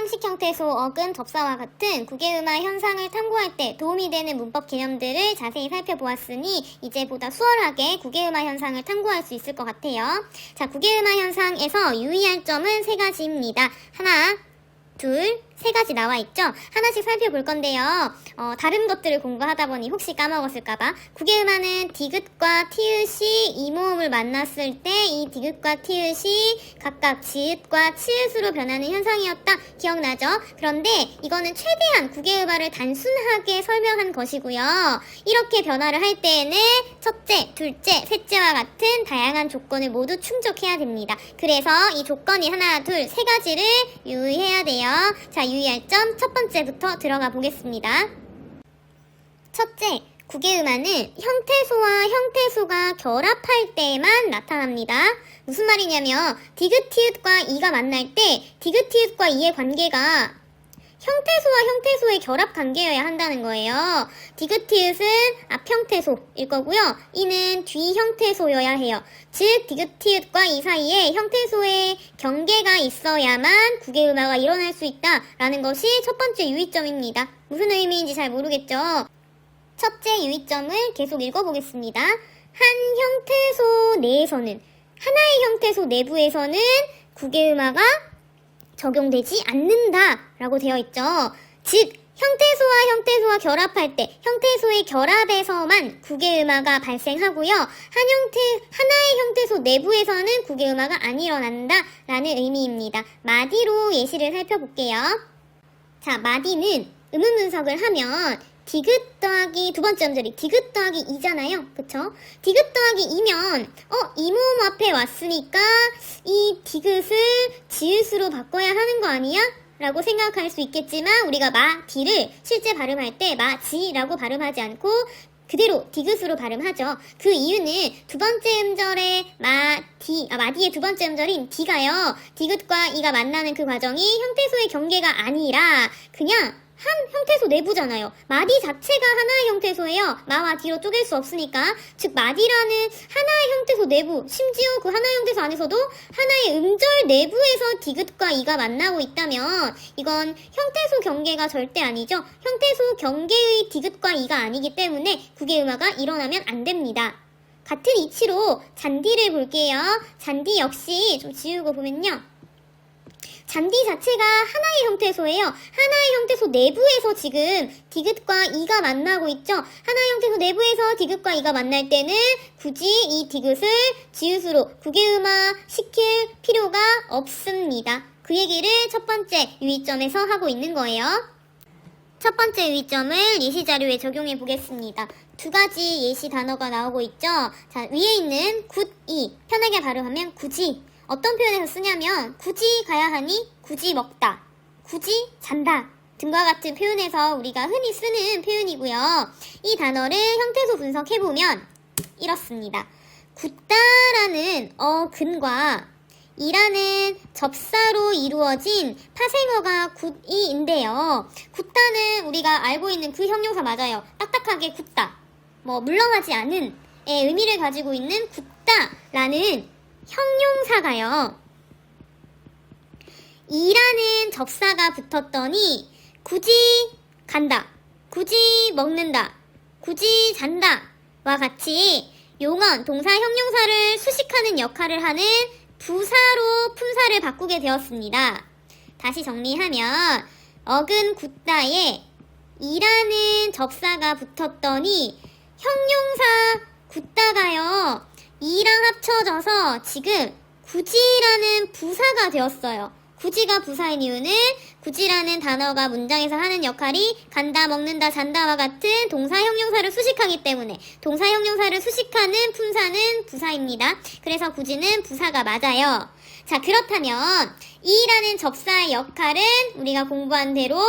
상식 형태소, 어근, 접사와 같은 구개음화 현상을 탐구할 때 도움이 되는 문법 개념들을 자세히 살펴보았으니 이제 보다 수월하게 구개음화 현상을 탐구할 수 있을 것 같아요. 자, 구개음화 현상에서 유의할 점은 세 가지입니다. 하나, 둘, 세 가지 나와 있죠? 하나씩 살펴볼 건데요. 다른 것들을 공부하다 보니 혹시 까먹었을까봐. 구개음화는 디귿과 티읕이 이모음을 만났을 때 이 디귿과 티읕이 각각 지읒과 치읒으로 변하는 현상이었다. 기억나죠? 그런데 이거는 최대한 구개음화를 단순하게 설명한 것이고요. 이렇게 변화를 할 때에는 첫째, 둘째, 셋째와 같은 다양한 조건을 모두 충족해야 됩니다. 그래서 이 조건이 하나, 둘, 세 가지를 유의해야 돼요. 자, 유의할 점 첫 번째부터 들어가 보겠습니다. 첫째, 구개음화는 형태소와 형태소가 결합할 때만 나타납니다. 무슨 말이냐면 디귿, 티읕과 이가 만날 때 디귿, 티읕과 이의 관계가 형태소와 형태소의 결합 관계여야 한다는 거예요. 디귿, 티읕은 앞형태소일 거고요. 이는 뒤형태소여야 해요. 즉 디귿, 티읕과 이 사이에 형태소의 경계가 있어야만 구개음화가 일어날 수 있다라는 것이 첫 번째 유의점입니다. 무슨 의미인지 잘 모르겠죠? 첫째 유의점을 계속 읽어보겠습니다. 한 형태소 내에서는, 하나의 형태소 내부에서는 구개음화가 적용되지 않는다 라고 되어 있죠. 즉 형태소와 형태소가 결합할 때 형태소의 결합에서만 구개음화가 발생하고요. 하나의 형태소 내부에서는 구개음화가 안 일어난다 라는 의미입니다. 마디로 예시를 살펴볼게요. 자, 마디는 음운 분석을 하면 디귿 더하기 두 번째 음절이 디귿 더하기 2잖아요. 그쵸? 디귿 더하기 2면 이모음 앞에 왔으니까 이 디귿을 지읒으로 바꿔야 하는 거 아니야? 라고 생각할 수 있겠지만 우리가 마디를 실제 발음할 때 마지라고 발음하지 않고 그대로 디귿으로 발음하죠. 그 이유는 두 번째 음절의 마디의 두 번째 음절인 디가요. 디귿과 이가 만나는 그 과정이 형태소의 경계가 아니라 그냥 한 형태소 내부잖아요. 마디 자체가 하나의 형태소예요. 마와 디로 쪼갤 수 없으니까. 즉 마디라는 하나의 형태소 내부, 심지어 그 하나의 형태소 안에서도 하나의 음절 내부에서 디귿과 이가 만나고 있다면 이건 형태소 경계가 절대 아니죠. 형태소 경계의 디귿과 이가 아니기 때문에 구개음화가 일어나면 안 됩니다. 같은 이치로 잔디를 볼게요. 잔디 역시 좀 지우고 보면요. 잔디 자체가 하나의 형태소예요. 하나의 형태소 내부에서 지금 디귿과 이가 만나고 있죠. 하나의 형태소 내부에서 디귿과 이가 만날 때는 굳이 이 디귿을 지읒으로 구개음화 시킬 필요가 없습니다. 그 얘기를 첫 번째 유의점에서 하고 있는 거예요. 첫 번째 유의점을 예시 자료에 적용해 보겠습니다. 두 가지 예시 단어가 나오고 있죠. 자, 위에 있는 굿이 편하게 발음하면 굳이. 어떤 표현에서 쓰냐면 굳이 가야 하니, 굳이 먹다, 굳이 잔다 등과 같은 표현에서 우리가 흔히 쓰는 표현이고요. 이 단어를 형태소 분석해보면 이렇습니다. 굳다라는 어근과 이라는 접사로 이루어진 파생어가 굿이인데요. 굳다는 우리가 알고 있는 그 형용사 맞아요. 딱딱하게 굳다, 물렁하지 않은 의미를 가지고 있는 굳다라는 형용사가요. 이라는 접사가 붙었더니 굳이 간다, 굳이 먹는다, 굳이 잔다 와 같이 용언, 동사, 형용사를 수식하는 역할을 하는 부사로 품사를 바꾸게 되었습니다. 다시 정리하면 어근 굳다에 이라는 접사가 붙었더니 형용사 굳다가요. 이랑 합쳐져서 지금 굳이라는 부사가 되었어요. 굳이가 부사인 이유는 굳이라는 단어가 문장에서 하는 역할이 간다, 먹는다, 잔다와 같은 동사, 형용사를 수식하기 때문에 동사, 형용사를 수식하는 품사는 부사입니다. 그래서 굳이는 부사가 맞아요. 자, 그렇다면 이라는 접사의 역할은 우리가 공부한 대로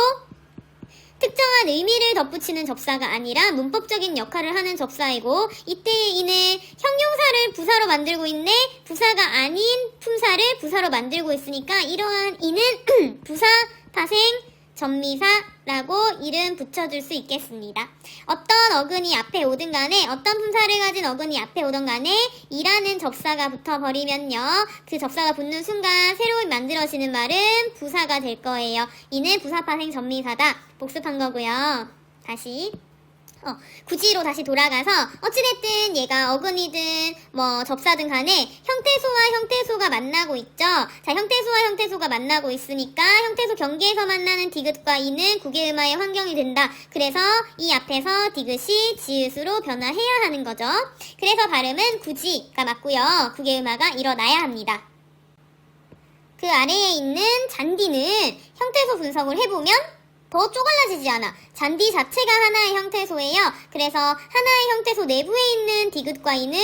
특정한 의미를 덧붙이는 접사가 아니라 문법적인 역할을 하는 접사이고 이때의 이는 형용사를 부사로 만들고 있네 부사가 아닌 품사를 부사로 만들고 있으니까 이러한 이는 부사, 파생, 전미사라고 이름 붙여줄 수 있겠습니다. 어떤 어근이 앞에 오든 간에, 어떤 품사를 가진 어근이 앞에 오든 간에 이라는 접사가 붙어버리면요, 그 접사가 붙는 순간 새로 만들어지는 말은 부사가 될 거예요. 이는 부사파생 전미사다. 복습한 거고요. 다시 구지로 다시 돌아가서 어찌됐든 얘가 어근이든 뭐 접사든 간에 형태소와 형태소가 만나고 있죠. 자, 형태소와 형태소가 만나고 있으니까 형태소 경계에서 만나는 디귿과 이는 국외음화의 환경이 된다. 그래서 이 앞에서 디귿이 지읒으로 변화해야 하는 거죠. 그래서 발음은 구지가 맞고요. 국외음화가 일어나야 합니다. 그 아래에 있는 잔디는 형태소 분석을 해보면 더 쪼갈라지지 않아. 잔디 자체가 하나의 형태소예요. 그래서 하나의 형태소 내부에 있는 디귿과 이는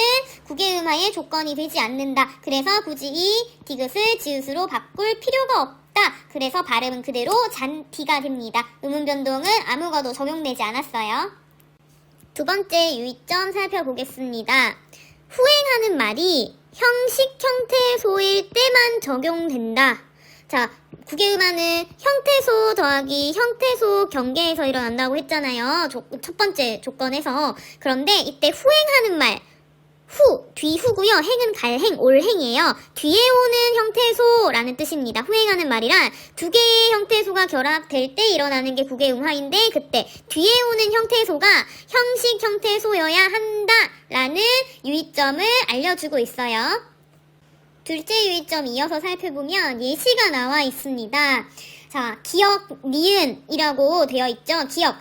국외음화의 조건이 되지 않는다. 그래서 굳이 이 디귿을 지읒으로 바꿀 필요가 없다. 그래서 발음은 그대로 잔디가 됩니다. 음운 변동은 아무것도 적용되지 않았어요. 두 번째 유의점 살펴보겠습니다. 후행하는 말이 형식 형태소일 때만 적용된다. 자, 국외음화는 형태소 더하기 형태소 경계에서 일어난다고 했잖아요. 첫 번째 조건에서. 그런데 이때 후행하는 말, 뒤후고요. 행은 갈행, 올행이에요. 뒤에 오는 형태소라는 뜻입니다. 후행하는 말이란 두 개의 형태소가 결합될 때 일어나는 게 국외음화인데, 그때 뒤에 오는 형태소가 형식 형태소여야 한다라는 유의점을 알려주고 있어요. 둘째 유의점 이어서 살펴보면 예시가 나와 있습니다. 자, 기역, 니은이라고 되어 있죠. 기역,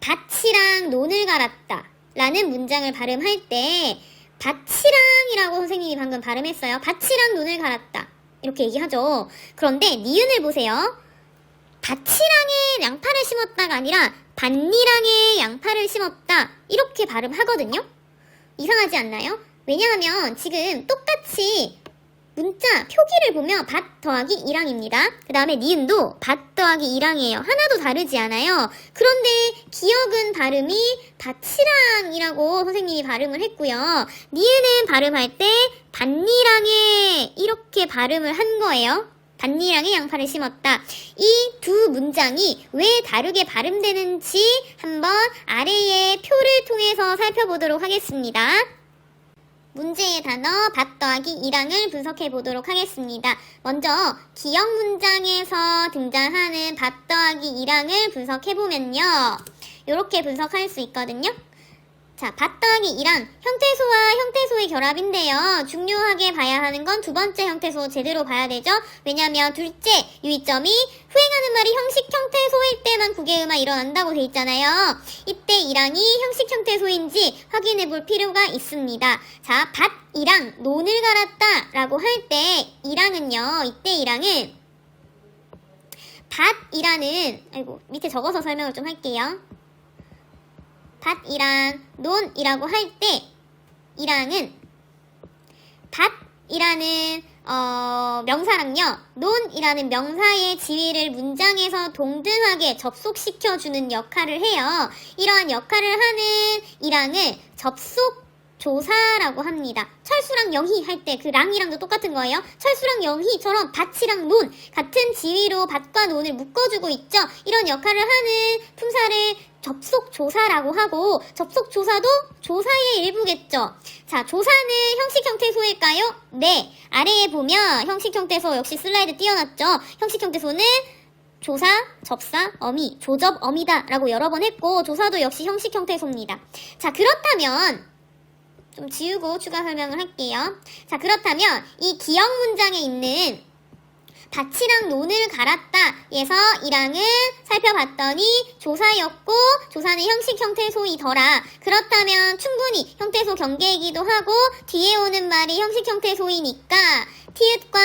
밭이랑 논을 갈았다 라는 문장을 발음할 때 밭이랑이라고 선생님이 방금 발음했어요. 밭이랑 논을 갈았다 이렇게 얘기하죠. 그런데 니은을 보세요. 밭이랑에 양파를 심었다가 아니라 밭니랑에 양파를 심었다 이렇게 발음하거든요. 이상하지 않나요? 왜냐하면 지금 똑같이 문자 표기를 보면 밭 더하기 이랑입니다. 그 다음에 니은도 밭 더하기 이랑이에요. 하나도 다르지 않아요. 그런데 기역은 발음이 밭이랑이라고 선생님이 발음을 했고요. 니은은 발음할 때 밭니랑에 이렇게 발음을 한 거예요. 밭니랑에 양파를 심었다. 이 두 문장이 왜 다르게 발음되는지 한번 아래의 표를 통해서 살펴보도록 하겠습니다. 문제의 단어 밭 더하기 이랑을 분석해 보도록 하겠습니다. 먼저 기역 문장에서 등장하는 밭 더하기 이랑을 분석해 보면요, 이렇게 분석할 수 있거든요. 자, 밭 더하기 이랑, 형태소와 형태소의 결합인데요. 중요하게 봐야 하는 건 두 번째 형태소 제대로 봐야 되죠. 왜냐하면 둘째 유의점이 후행하는 말이 형식 형태소일 때만 국외음화 일어난다고 돼 있잖아요. 이때 이랑이 형식 형태소인지 확인해 볼 필요가 있습니다. 자, 밭, 이랑, 논을 갈았다 라고 할 때 이랑은요, 이때 이랑은 밭이라는, 밑에 적어서 설명을 좀 할게요. 밭이랑 논이라고 할 때 이랑은 밭이라는 명사랑요, 논이라는 명사의 지위를 문장에서 동등하게 접속시켜주는 역할을 해요. 이러한 역할을 하는 이랑을 접속 조사라고 합니다. 철수랑 영희 할 때 그 랑이랑도 똑같은 거예요. 철수랑 영희처럼 밭이랑 논 같은 지위로 밭과 논을 묶어주고 있죠. 이런 역할을 하는 품사를 접속조사라고 하고, 접속조사도 조사의 일부겠죠. 자, 조사는 형식 형태소일까요? 네. 아래에 보면 형식 형태소 역시 슬라이드 띄워놨죠. 형식 형태소는 조사, 접사, 어미, 조접, 어미다 라고 여러 번 했고, 조사도 역시 형식 형태소입니다. 자, 그렇다면 좀 지우고 추가 설명을 할게요. 자, 그렇다면 이 기역 문장에 있는 밭이랑 논을 갈았다 에서 이랑은 살펴봤더니 조사였고, 조사는 형식 형태소이더라. 그렇다면 충분히 형태소 경계이기도 하고 뒤에 오는 말이 형식 형태소이니까 티읕과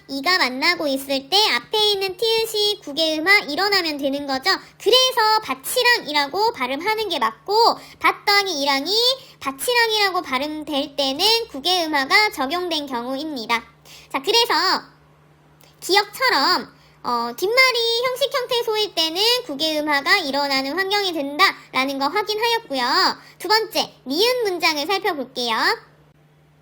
이가 만나고 있을 때 앞에 있는 티읕이 국외음화 일어나면 되는 거죠. 그래서 밭이랑이라고 발음하는 게 맞고, 밭 더하기 이랑이 밭이랑이라고 발음될 때는 국외음화가 적용된 경우입니다. 자, 그래서 기역처럼 뒷말이 형식 형태소일 때는 국외음화가 일어나는 환경이 된다라는 거 확인하였고요. 두 번째, 니은 문장을 살펴볼게요.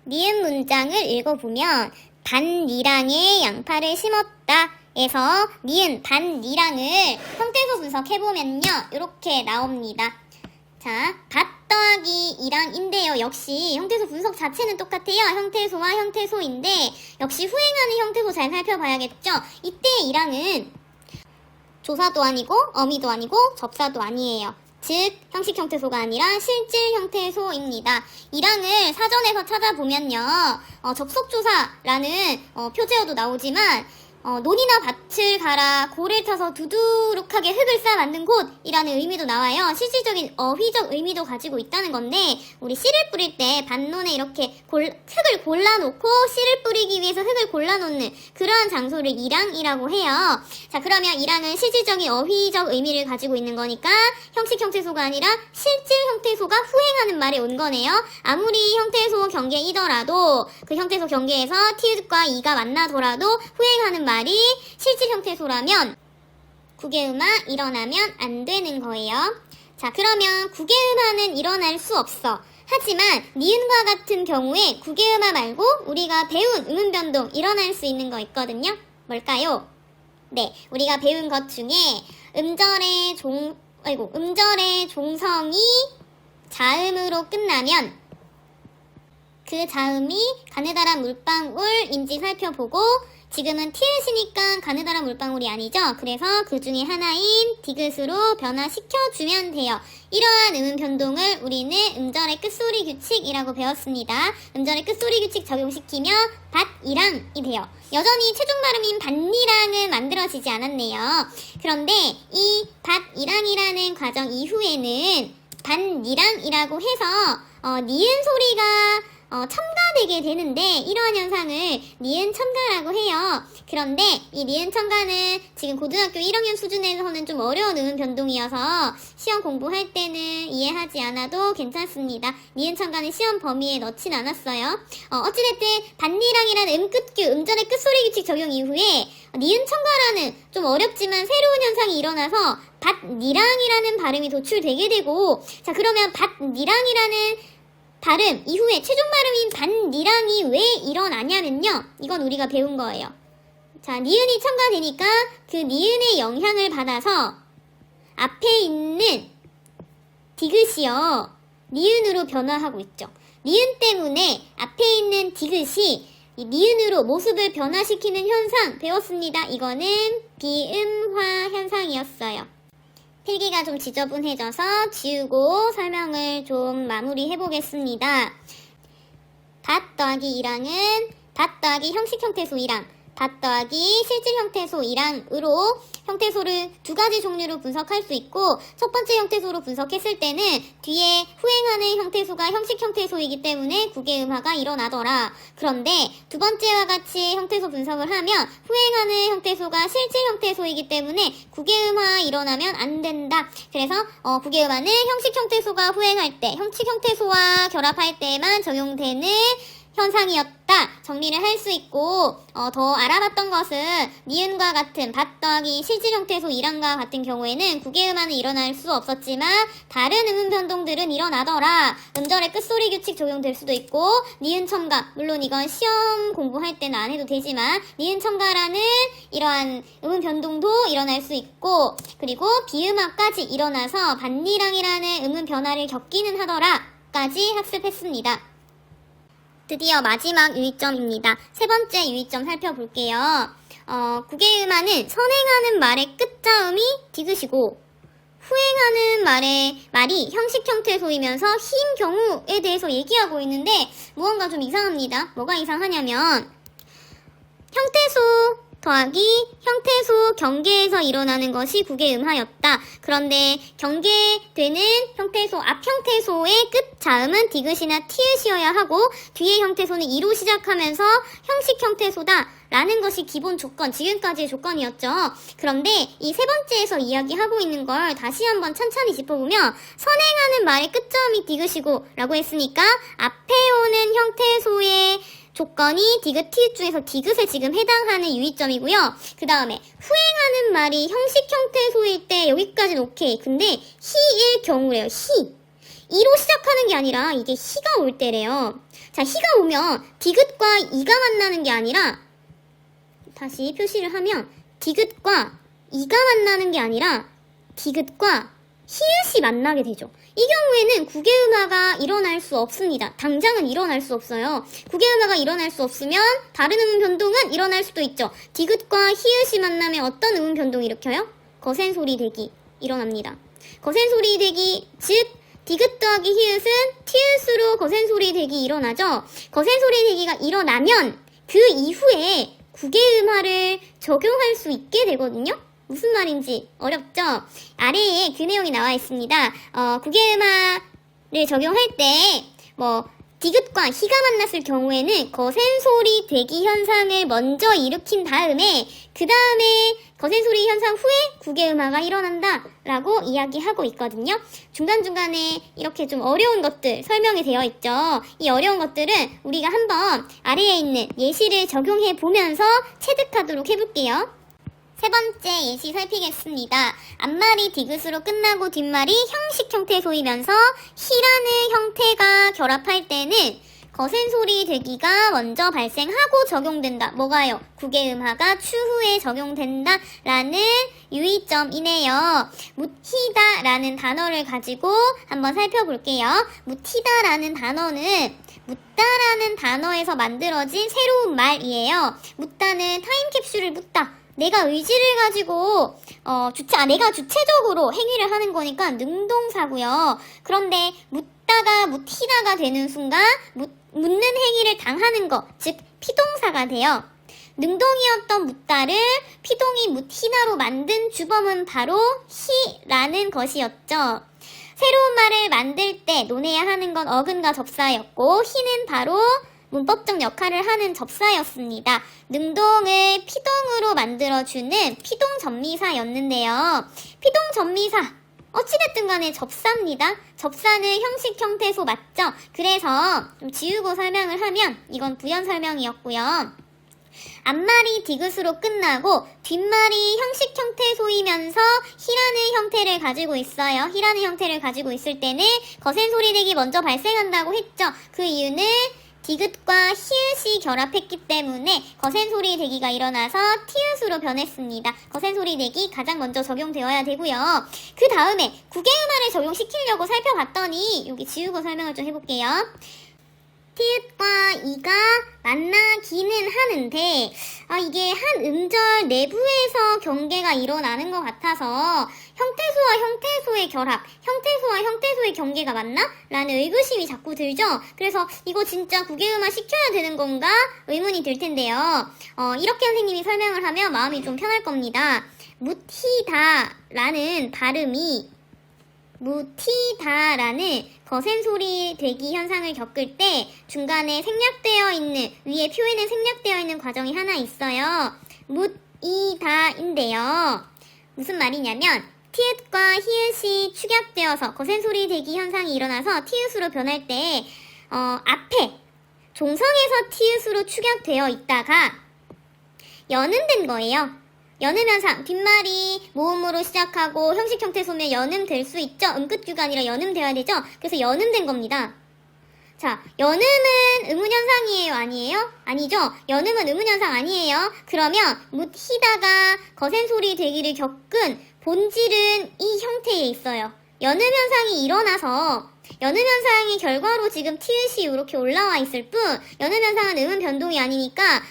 니은 문장을 읽어보면 밭니랑에 양파를 심었다 에서 니은 반니랑을 형태소 분석해보면요. 이렇게 나옵니다. 자, 밭 더하기 이랑인데요. 역시 형태소 분석 자체는 똑같아요. 형태소와 형태소인데 역시 후행하는 형태소 잘 살펴봐야겠죠. 이때 이랑은 조사도 아니고 어미도 아니고 접사도 아니에요. 즉 형식 형태소가 아니라 실질 형태소입니다. 이랑을 사전에서 찾아보면요. 접속조사라는 표제어도 나오지만 논이나 밭을 갈아 고를 타서 두둑하게 흙을 쌓아 만든 곳이라는 의미도 나와요. 실질적인 어휘적 의미도 가지고 있다는 건데 우리 씨를 뿌릴 때 밭논에 이렇게 흙을 골라놓고 씨를 뿌리기 위해서 흙을 골라놓는 그러한 장소를 이랑이라고 해요. 자, 그러면 이랑은 실질적인 어휘적 의미를 가지고 있는 거니까 형식 형태소가 아니라 실질 형태소가 후행하는 말에 온 거네요. 아무리 형태소 경계이더라도 그 형태소 경계에서 티읕과 이가 만나더라도 후행하는 말이 실질 형태소라면 구개음화 일어나면 안 되는 거예요. 자, 그러면 구개음화는 일어날 수 없어. 하지만 니은과 같은 경우에 구개음화 말고 우리가 배운 음운변동 일어날 수 있는 거 있거든요. 뭘까요? 네, 우리가 배운 것 중에 음절의 종성이 자음으로 끝나면 그 자음이 가느다란 물방울인지 살펴보고 지금은 티읕이니까 가느다란 물방울이 아니죠. 그래서 그 중에 하나인 디귿으로 변화시켜주면 돼요. 이러한 음운 변동을 우리는 음절의 끝소리 규칙이라고 배웠습니다. 음절의 끝소리 규칙 적용시키며 밭이랑이 돼요. 여전히 최종 발음인 밭니랑은 만들어지지 않았네요. 그런데 이 밭이랑이라는 과정 이후에는 밭니랑이라고 해서 니은 소리가 첨가되게 되는데 이러한 현상을 니은 첨가라고 해요. 그런데 이 니은 첨가는 지금 고등학교 1학년 수준에서는 좀 어려운 음운 변동이어서 시험 공부할 때는 이해하지 않아도 괜찮습니다. 니은 첨가는 시험 범위에 넣진 않았어요. 어찌됐든 밭니랑이라는 음끝규, 음절의 끝소리 규칙 적용 이후에 니은 첨가라는 좀 어렵지만 새로운 현상이 일어나서 밭니랑이라는 발음이 도출되게 되고, 자, 그러면 밭니랑이라는 발음 이후에 최종 발음인 밭니랑이 왜 일어나냐면요. 이건 우리가 배운 거예요. 자, 니은이 첨가되니까 그 니은의 영향을 받아서 앞에 있는 디귿이요. 니은으로 변화하고 있죠. 니은 때문에 앞에 있는 디귿이 이 니은으로 모습을 변화시키는 현상 배웠습니다. 이거는 비음화 현상이었어요. 필기가 좀 지저분해져서 지우고 설명을 좀 마무리해 보겠습니다. 밭 더하기 이랑은 밭 더하기 형식 형태소 이랑, 밭 더하기 실질 형태소 이랑으로 형태소를 두 가지 종류로 분석할 수 있고, 첫 번째 형태소로 분석했을 때는 뒤에 후행하는 형태소가 형식 형태소이기 때문에 구개음화가 일어나더라. 그런데 두 번째와 같이 형태소 분석을 하면 후행하는 형태소가 실질 형태소이기 때문에 구개음화 일어나면 안 된다. 그래서 구개음화는 형식 형태소가 후행할 때, 형식 형태소와 결합할 때만 적용되는 현상이었다. 정리를 할 수 있고, 더 알아봤던 것은 니은과 같은 밭 더하기 실질 형태소 이랑과 같은 경우에는 구개음화는 일어날 수 없었지만 다른 음운 변동들은 일어나더라. 음절의 끝소리 규칙 적용될 수도 있고, 니은 첨가, 물론 이건 시험 공부할 때는 안 해도 되지만 니은 첨가라는 이러한 음운 변동도 일어날 수 있고, 그리고 비음화까지 일어나서 밭니랑이라는 음운 변화를 겪기는 하더라까지 학습했습니다. 드디어 마지막 유의점입니다. 세 번째 유의점 살펴볼게요. 구개음화는 선행하는 말의 끝자음이 디귿이고 후행하는 말이 형식 형태소이면서 희인 경우에 대해서 얘기하고 있는데 무언가 좀 이상합니다. 뭐가 이상하냐면 형태소 더하기 형태소 경계에서 일어나는 것이 구개음화였다. 그런데 경계되는 형태소 앞 형태소의 끝 자음은 디귿이나 티읕이어야 하고 뒤의 형태소는 이로 시작하면서 형식 형태소다 라는 것이 기본 조건, 지금까지의 조건이었죠. 그런데 이 세 번째에서 이야기하고 있는 걸 다시 한번 찬찬히 짚어보면 선행하는 말의 끝자음이 디귿이고 라고 했으니까 앞에 오는 형태소의 조건이 디귿, 티읕 중에서 디귿에 지금 해당하는 유의점이고요. 그 다음에 후행하는 말이 형식 형태소일 때 여기까지는 오케이. 근데 희일 경우래요. 희. 이로 시작하는 게 아니라 이게 희가 올 때래요. 자, 희가 오면 디귿과 이가 만나는 게 아니라 다시 표시를 하면 디귿과 이가 만나는 게 아니라 디귿과 히읗이 만나게 되죠. 이 경우에는 국외음화가 일어날 수 없습니다. 당장은 일어날 수 없어요. 국외음화가 일어날 수 없으면 다른 음운 변동은 일어날 수도 있죠. 디귿과 히읗이 만나면 어떤 음운 변동을 일으켜요? 거센 소리 대기 일어납니다. 거센 소리 대기, 즉 디귿 더하기 히읗은 티읕으로 거센 소리 대기 일어나죠. 거센 소리 대기가 일어나면 그 이후에 국외음화를 적용할 수 있게 되거든요. 무슨 말인지 어렵죠? 아래에 그 내용이 나와 있습니다. 국외음화를 적용할 때 디귿과 히가 만났을 경우에는 거센 소리 대기 현상을 먼저 일으킨 다음에 그 다음에 거센 소리 현상 후에 국외음화가 일어난다 라고 이야기하고 있거든요. 중간중간에 이렇게 좀 어려운 것들 설명이 되어 있죠. 이 어려운 것들은 우리가 한번 아래에 있는 예시를 적용해 보면서 체득하도록 해볼게요. 세 번째 예시 살피겠습니다. 앞말이 디귿으로 끝나고 뒷말이 형식 형태소이면서 히라는 형태가 결합할 때는 거센 소리 대기가 먼저 발생하고 적용된다. 뭐가요? 국외음화가 추후에 적용된다 라는 유의점이네요. 묻히다 라는 단어를 가지고 한번 살펴볼게요. 묻히다 라는 단어는 묻다라는 단어에서 만들어진 새로운 말이에요. 묻다는 타임캡슐을 묻다. 내가 의지를 가지고 내가 주체적으로 행위를 하는 거니까 능동사고요. 그런데 묻다가 묻히다가 되는 순간 묻는 행위를 당하는 거, 즉 피동사가 돼요. 능동이었던 묻다를 피동이 묻히다로 만든 주범은 바로 히라는 것이었죠. 새로운 말을 만들 때 논해야 하는 건 어근과 접사였고 히는 바로 문법적 역할을 하는 접사였습니다. 능동을 피동으로 만들어주는 피동전미사였는데요. 피동전미사, 어찌됐든 간에 접사입니다. 접사는 형식 형태소 맞죠? 그래서 좀 지우고 설명을 하면 이건 부연 설명이었고요. 앞말이 디귿으로 끝나고 뒷말이 형식 형태소이면서 히라는 형태를 가지고 있어요. 히라는 형태를 가지고 있을 때는 거센 소리 대기 먼저 발생한다고 했죠. 그 이유는 디귿과 히읗이 결합했기 때문에 거센 소리 대기가 일어나서 티읕으로 변했습니다. 거센 소리 대기 가장 먼저 적용되어야 되고요. 그 다음에 국외음화를 적용시키려고 살펴봤더니 여기 지우고 설명을 좀 해볼게요. 티읕과 이가 만나기는 하는데 이게 한 음절 내부에서 경계가 일어나는 것 같아서 형태소와 형태소의 결합, 형태소와 형태소의 경계가 맞나? 라는 의구심이 자꾸 들죠? 그래서 이거 진짜 국외음화 시켜야 되는 건가? 의문이 들 텐데요. 이렇게 선생님이 설명을 하면 마음이 좀 편할 겁니다. 묻히다 라는 발음이 묻히다라는 거센 소리 대기 현상을 겪을 때 중간에 생략되어 있는, 위에 표에는 생략되어 있는 과정이 하나 있어요. 묻이다인데요. 무슨 말이냐면 티읕과 히읗이 축약되어서 거센 소리 대기 현상이 일어나서 티읕으로 변할 때 앞에 종성에서 티읕으로 축약되어 있다가 연음된 거예요. 연음현상, 뒷말이 모음으로 시작하고 형식 형태 소면 연음될 수 있죠? 음끝규가 아니라 연음되어야 되죠? 그래서 연음된 겁니다. 자, 연음은 의문현상이에요? 아니에요? 아니죠? 연음은 의문현상 아니에요? 그러면 묻히다가 거센 소리 대기를 겪은 본질은 이 형태에 있어요. 연음현상이 일어나서 연음현상의 결과로 지금 티읕이 이렇게 올라와 있을 뿐 연음현상은 음운 변동이 아니니까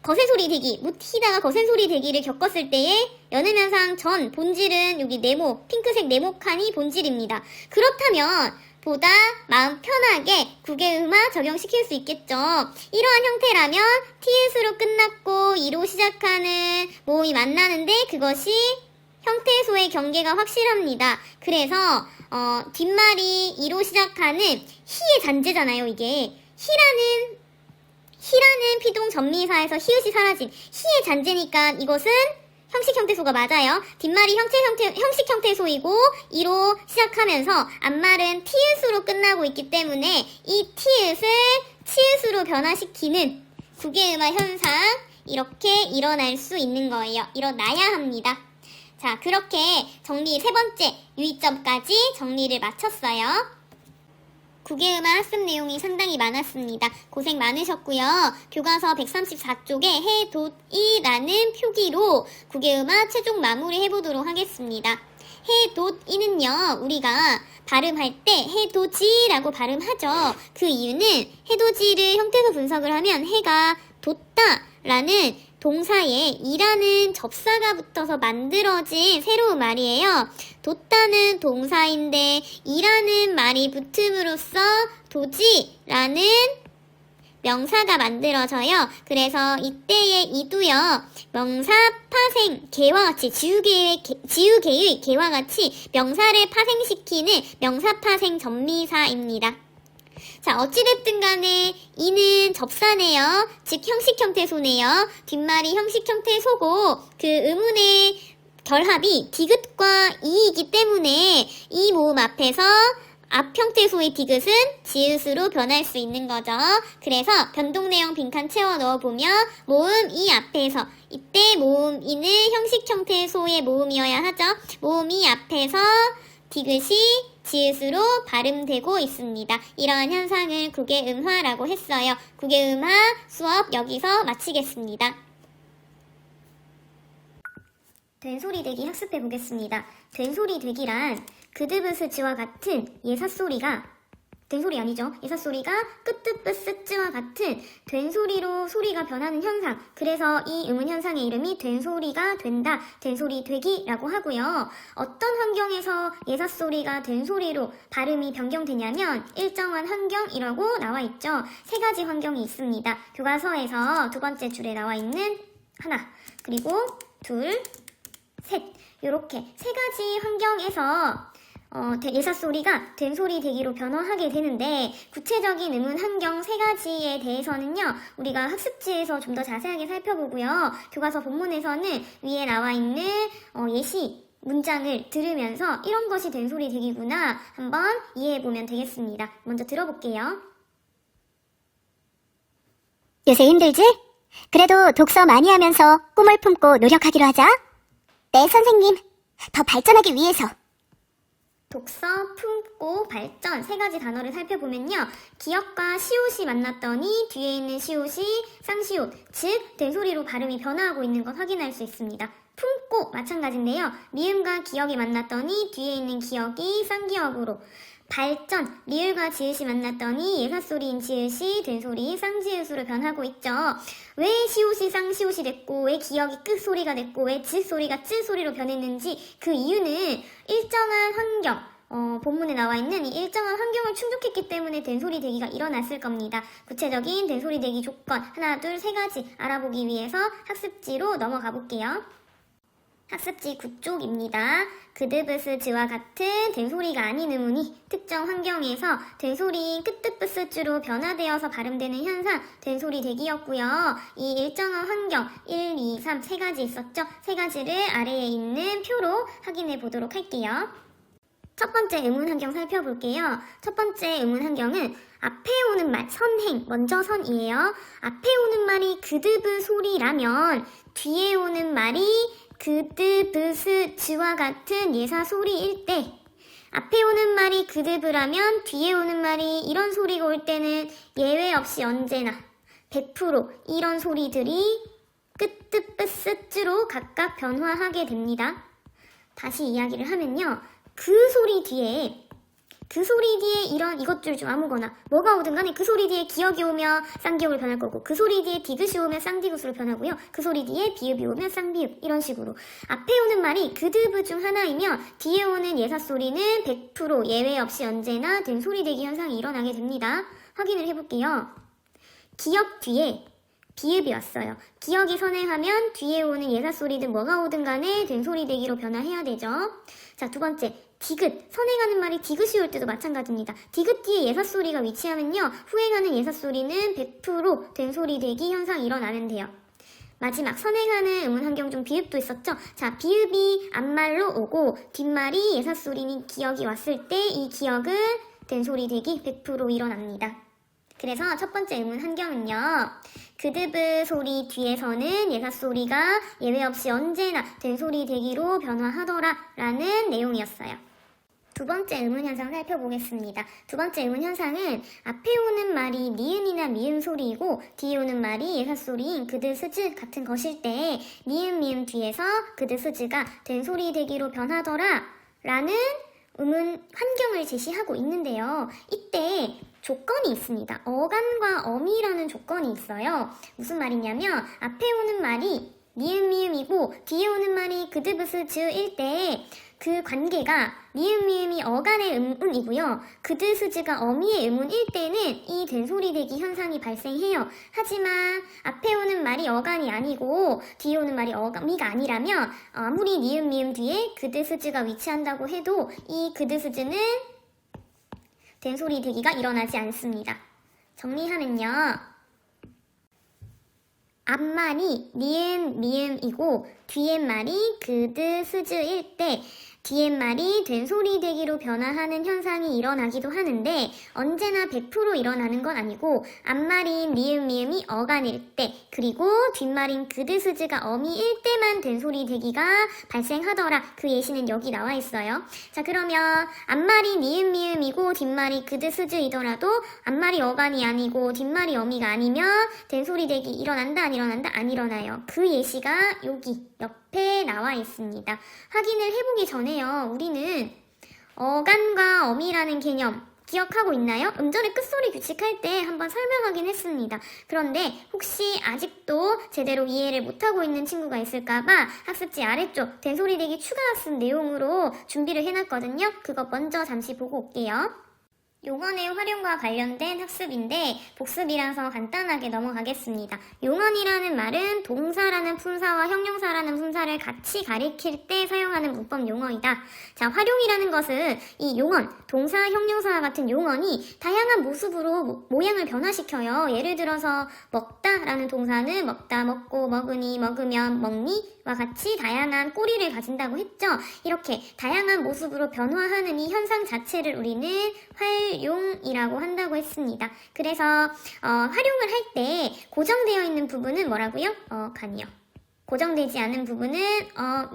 거센 소리 대기, 묻히다가 거센 소리 대기를 겪었을 때의 연음현상 전 본질은 여기 네모, 핑크색 네모칸이 본질입니다. 그렇다면 보다 마음 편하게 국외음화 적용시킬 수 있겠죠. 이러한 형태라면 티읕으로 끝났고 이로 시작하는 모음이 만나는데 그것이 형태소의 경계가 확실합니다. 그래서 뒷말이 이로 시작하는 히의 잔재잖아요. 이게 히라는 피동 전미사에서 히읗이 사라진 히의 잔재니까 이것은 형식 형태소가 맞아요. 뒷말이 형식 형태소이고 이로 시작하면서 앞말은 티읕으로 끝나고 있기 때문에 이 티읕을 치읕으로 변화시키는 국외음화 현상 이렇게 일어날 수 있는 거예요. 일어나야 합니다. 자, 그렇게 세 번째 유의점까지 정리를 마쳤어요. 국외음악 학습 내용이 상당히 많았습니다. 고생 많으셨고요. 교과서 134쪽에 해돋이라는 표기로 국외음악 최종 마무리 해보도록 하겠습니다. 해돋이는요, 우리가 발음할 때 해돋이라고 발음하죠. 그 이유는 해돋이를 형태로 분석을 하면 해가 돋다라는 동사에 이라는 접사가 붙어서 만들어진 새로운 말이에요. 돋다는 동사인데 이라는 말이 붙음으로써 도지라는 명사가 만들어져요. 그래서 이때의 이도요, 명사 파생, 개와 같이, 지우개의 개와 같이 명사를 파생시키는 명사 파생 전미사입니다. 자, 어찌됐든 간에 이는 접사네요. 즉 형식 형태 소네요. 뒷말이 형식 형태 소고 그 의문의 결합이 디귿과 이이기 때문에 이 모음 앞에서 앞 형태 소의 디귿은 지읒으로 변할 수 있는 거죠. 그래서 변동 내용 빈칸 채워 넣어보면 모음 이 앞에서, 이때 모음 이는 형식 형태 소의 모음이어야 하죠. 모음 이 앞에서 디귿이 지읒으로 발음되고 있습니다. 이러한 현상을 국외음화라고 했어요. 국외음화 수업 여기서 마치겠습니다. 된소리되기 학습해 보겠습니다. 된소리되기란 그드브스즈와 같은 예사소리가, 된소리 아니죠. 예사소리가 끄뜨뿌스즈와 같은 된소리로 소리가 변하는 현상. 그래서 이 음운 현상의 이름이 된소리가 된다, 된소리되기라고 하고요. 어떤 환경에서 예사소리가 된소리로 발음이 변경되냐면 일정한 환경이라고 나와 있죠. 세 가지 환경이 있습니다. 교과서에서 두 번째 줄에 나와 있는 하나, 그리고 둘, 셋, 요렇게 세 가지 환경에서 예사소리가 된소리 되기로 변화하게 되는데, 구체적인 음운 환경 세 가지에 대해서는요, 우리가 학습지에서 좀 더 자세하게 살펴보고요. 교과서 본문에서는 위에 나와 있는 예시 문장을 들으면서 이런 것이 된소리 되기구나 한번 이해해보면 되겠습니다. 먼저 들어볼게요. 요새 힘들지? 그래도 독서 많이 하면서 꿈을 품고 노력하기로 하자. 네, 선생님. 더 발전하기 위해서. 독서, 품고, 발전 세 가지 단어를 살펴보면요. 기역과 시옷이 만났더니 뒤에 있는 시옷이 쌍시옷, 즉 된소리로 발음이 변화하고 있는 것 확인할 수 있습니다. 품고 마찬가지인데요. 미음과 기역이 만났더니 뒤에 있는 기역이 쌍기역으로, 발전, 리을과 지읒이 만났더니 예사소리인 지읒이 된소리 쌍지읒으로 변하고 있죠. 왜 시옷이 쌍시옷이 됐고, 왜 기역이 끝소리가 됐고, 왜 지읒소리가 쯔소리로 변했는지 그 이유는 일정한 환경, 본문에 나와 있는 이 일정한 환경을 충족했기 때문에 된소리 되기가 일어났을 겁니다. 구체적인 된소리 되기 조건 하나, 둘, 세 가지 알아보기 위해서 학습지로 넘어가 볼게요. 학습지 9쪽입니다. 그드브스즈와 같은 된소리가 아닌 음운이 특정 환경에서 된소리인 끄뜨뿌스즈로 변화되어서 발음되는 현상, 된소리 되기였고요. 이 일정한 환경 1, 2, 3 세 가지 있었죠? 세 가지를 아래에 있는 표로 확인해 보도록 할게요. 첫 번째 음운 환경 살펴볼게요. 첫 번째 음운 환경은 앞에 오는 말, 선행, 먼저 선이에요. 앞에 오는 말이 그드브 소리라면 뒤에 오는 말이 그드브스즈와 같은 예사 소리일 때, 앞에 오는 말이 그드브라면 뒤에 오는 말이 이런 소리가 올 때는 예외 없이 언제나 100% 이런 소리들이 끄뜨뿌스즈로 각각 변화하게 됩니다. 다시 이야기를 하면요. 그 소리 뒤에 이것들 중 아무거나 뭐가 오든 간에 그 소리 뒤에 기역이 오면 쌍기역으로 변할 거고, 그 소리 뒤에 디귿이 오면 쌍디귿으로 변하고요. 그 소리 뒤에 비읍이 오면 쌍비읍, 이런 식으로 앞에 오는 말이 그드브 중 하나이면 뒤에 오는 예사소리는 100% 예외 없이 언제나 된소리 되기 현상이 일어나게 됩니다. 확인을 해볼게요. 기역 뒤에 비읍이 왔어요. 기역이 선행하면 뒤에 오는 예사소리든 뭐가 오든 간에 된소리 되기로 변화해야 되죠. 자, 두 번째, 디귿. 선행하는 말이 디귿이 올 때도 마찬가지입니다. 디귿 뒤에 예사소리가 위치하면요, 후행하는 예사소리는 100% 된소리 되기 현상이 일어나면 돼요. 마지막, 선행하는 음운 환경 중 비읍도 있었죠. 자, 비읍이 앞말로 오고 뒷말이 예사소리니 기역이 왔을 때 이 기역은 된소리 되기 100% 일어납니다. 그래서 첫 번째 음운 환경은요, 그드브 소리 뒤에서는 예사소리가 예외 없이 언제나 된소리 되기로 변화하더라 라는 내용이었어요. 두 번째 의문 현상 살펴보겠습니다. 두 번째 의문 현상은 앞에 오는 말이 니은이나 미음 소리이고 뒤에 오는 말이 예사 소리인 그드 스즈 같은 것일 때 니은 미음 뒤에서 그드 스즈가 된 소리 되기로 변하더라 라는 의문 환경을 제시하고 있는데요. 이때 조건이 있습니다. 어간과 어미라는 조건이 있어요. 무슨 말이냐면 앞에 오는 말이 니은 미음이고 뒤에 오는 말이 그드브스즈일 때 그 관계가 니은 미음이 어간의 음운이고요. 그드스즈가 어미의 음운일 때는 이 된소리 대기 현상이 발생해요. 하지만 앞에 오는 말이 어간이 아니고 뒤에 오는 말이 어미가 아니라면 아무리 니은 미음 뒤에 그드스즈가 위치한다고 해도 이 그드스즈는 된소리 대기가 일어나지 않습니다. 정리하면요. 앞말이 니은 미음이고 뒤에 말이 그드 스즈일 때 뒤에 말이 된소리 대기로 변화하는 현상이 일어나기도 하는데 언제나 100% 일어나는 건 아니고 앞말인 니은 미음이 어간일 때 그리고 뒷말인 그드 스즈가 어미일 때만 된소리 대기가 발생하더라. 그 예시는 여기 나와 있어요. 자, 그러면 앞말이 니은 미음이고 뒷말이 그드 스즈이더라도 앞말이 어간이 아니고 뒷말이 어미가 아니면 된소리 대기 일어난다 안 일어난다? 안 일어나요. 그 예시가 여기 옆에 나와 있습니다. 확인을 해보기 전에요. 우리는 어간과 어미라는 개념 기억하고 있나요? 음절의 끝소리 규칙할 때 한번 설명하긴 했습니다. 그런데 혹시 아직도 제대로 이해를 못하고 있는 친구가 있을까봐 학습지 아래쪽 된소리 대기 추가 학습 내용으로 준비를 해놨거든요. 그거 먼저 잠시 보고 올게요. 용언의 활용과 관련된 학습인데 복습이라서 간단하게 넘어가겠습니다. 용언이라는 말은 동사라는 품사와 형용사라는 품사를 같이 가리킬 때 사용하는 문법 용어이다. 자, 활용이라는 것은 이 용언, 동사, 형용사와 같은 용언이 다양한 모습으로 모양을 변화시켜요. 예를 들어서 먹다라는 동사는 먹다, 먹고, 먹으니, 먹으면, 먹니 와 같이 다양한 꼬리를 가진다고 했죠. 이렇게 다양한 모습으로 변화하는 이 현상 자체를 우리는 활용이라고 한다고 했습니다. 그래서 활용을 할 때 고정되어 있는 부분은 뭐라고요? 간이요. 고정되지 않은 부분은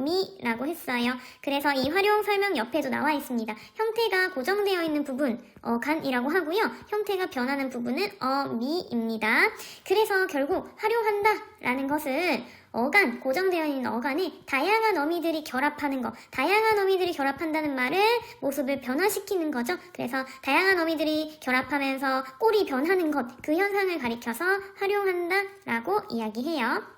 미라고 했어요. 그래서 이 활용 설명 옆에도 나와 있습니다. 형태가 고정되어 있는 부분 간이라고 하고요. 형태가 변하는 부분은 미입니다. 그래서 결국 활용한다 라는 것은 어간, 고정되어 있는 어간에 다양한 어미들이 결합하는 것, 다양한 어미들이 결합한다는 말은 모습을 변화시키는 거죠. 그래서 다양한 어미들이 결합하면서 꼴이 변하는 것, 그 현상을 가리켜서 활용한다 라고 이야기해요.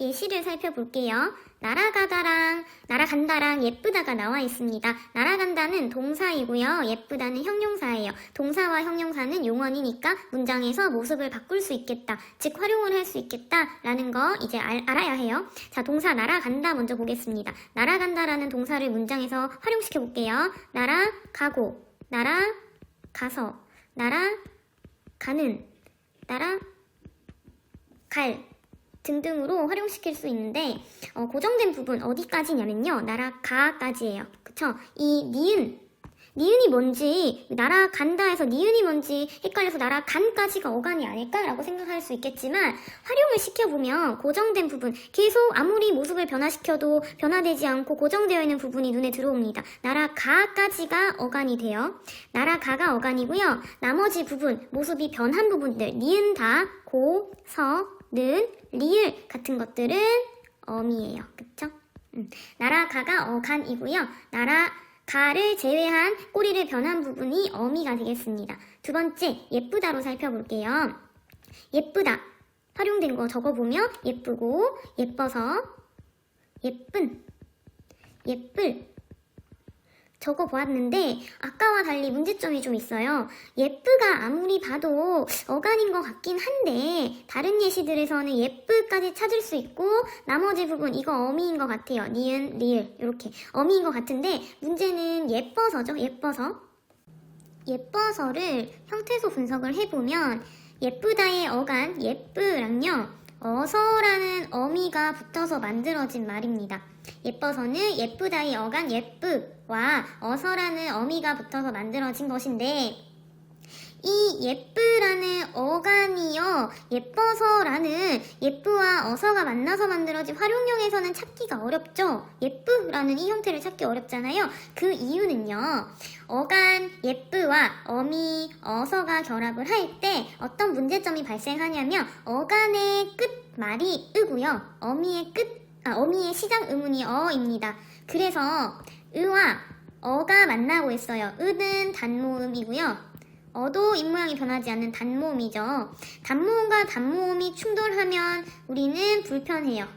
예시를 살펴볼게요. 날아가다랑 날아간다랑 예쁘다가 나와 있습니다. 날아간다는 동사이고요. 예쁘다는 형용사예요. 동사와 형용사는 용언이니까 문장에서 모습을 바꿀 수 있겠다. 즉 활용을 할 수 있겠다 라는 거 이제 알아야 해요. 자, 동사 날아간다 먼저 보겠습니다. 날아간다라는 동사를 문장에서 활용시켜 볼게요. 날아가고, 날아가서, 날아가는, 날아갈 등등으로 활용시킬 수 있는데 고정된 부분 어디까지냐면요. 날아가까지예요. 그쵸? 이 니은이 뭔지 날아간다 해서 니은이 뭔지 헷갈려서 날아간까지가 어간이 아닐까라고 생각할 수 있겠지만 활용을 시켜보면 고정된 부분 계속 아무리 모습을 변화시켜도 변화되지 않고 고정되어 있는 부분이 눈에 들어옵니다. 날아가까지가 어간이 돼요. 날아가가 어간이고요. 나머지 부분 모습이 변한 부분들 니은 다, 고, 서, 는, 리을 같은 것들은 어미예요. 그쵸? 날아가가 어간이고요. 날아가를 제외한 꼬리를 변한 부분이 어미가 되겠습니다. 두 번째, 예쁘다로 살펴볼게요. 예쁘다. 활용된 거 적어보면 예쁘고, 예뻐서, 예쁜, 예쁠 적어보았는데 아까와 달리 문제점이 좀 있어요. 예쁘가 아무리 봐도 어간인 것 같긴 한데 다른 예시들에서는 예쁘까지 찾을 수 있고 나머지 부분 이거 어미인 것 같아요. 니은, 리을 이렇게 어미인 것 같은데 문제는 예뻐서죠. 예뻐서를 형태소 분석을 해보면 예쁘다의 어간 예쁘랑요. 어서라는 어미가 붙어서 만들어진 말입니다. 예뻐서는 예쁘다의 어간 예쁘와 어서라는 어미가 붙어서 만들어진 것인데 이 예쁘라는 어간이요, 예뻐서라는 예쁘와 어서가 만나서 만들어진 활용형에서는 찾기가 어렵죠. 예쁘라는 이 형태를 찾기 어렵잖아요. 그 이유는요, 어간 예쁘와 어미 어서가 결합을 할 때 어떤 문제점이 발생하냐면 어간의 끝말이 으고요, 어미의 시작 음운이 어입니다. 그래서 으와 어가 만나고 있어요. 으는 단모음이고요. 어도 입모양이 변하지 않는 단모음이죠. 단모음과 단모음이 충돌하면 우리는 불편해요.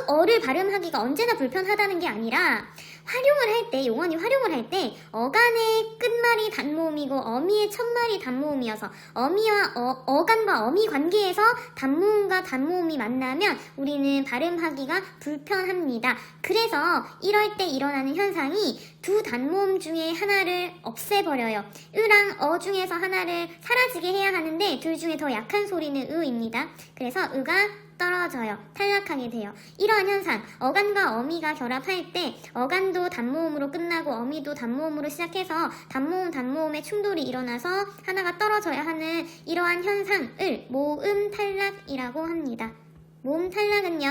어를 발음하기가 언제나 불편하다는 게 아니라 활용을 할 때, 용언이 활용을 할 때 어간의 끝말이 단모음이고 어미의 첫말이 단모음이어서 어미와 어간과 어미 관계에서 단모음과 단모음이 만나면 우리는 발음하기가 불편합니다. 그래서 이럴 때 일어나는 현상이 두 단모음 중에 하나를 없애버려요. 으랑 어 중에서 하나를 사라지게 해야 하는데 둘 중에 더 약한 소리는 으입니다. 그래서 으가 떨어져요. 탈락하게 돼요. 이러한 현상, 어간과 어미가 결합할 때 어간도 단모음으로 끝나고 어미도 단모음으로 시작해서 단모음의 충돌이 일어나서 하나가 떨어져야 하는 이러한 현상을 모음 탈락이라고 합니다. 모음 탈락은요,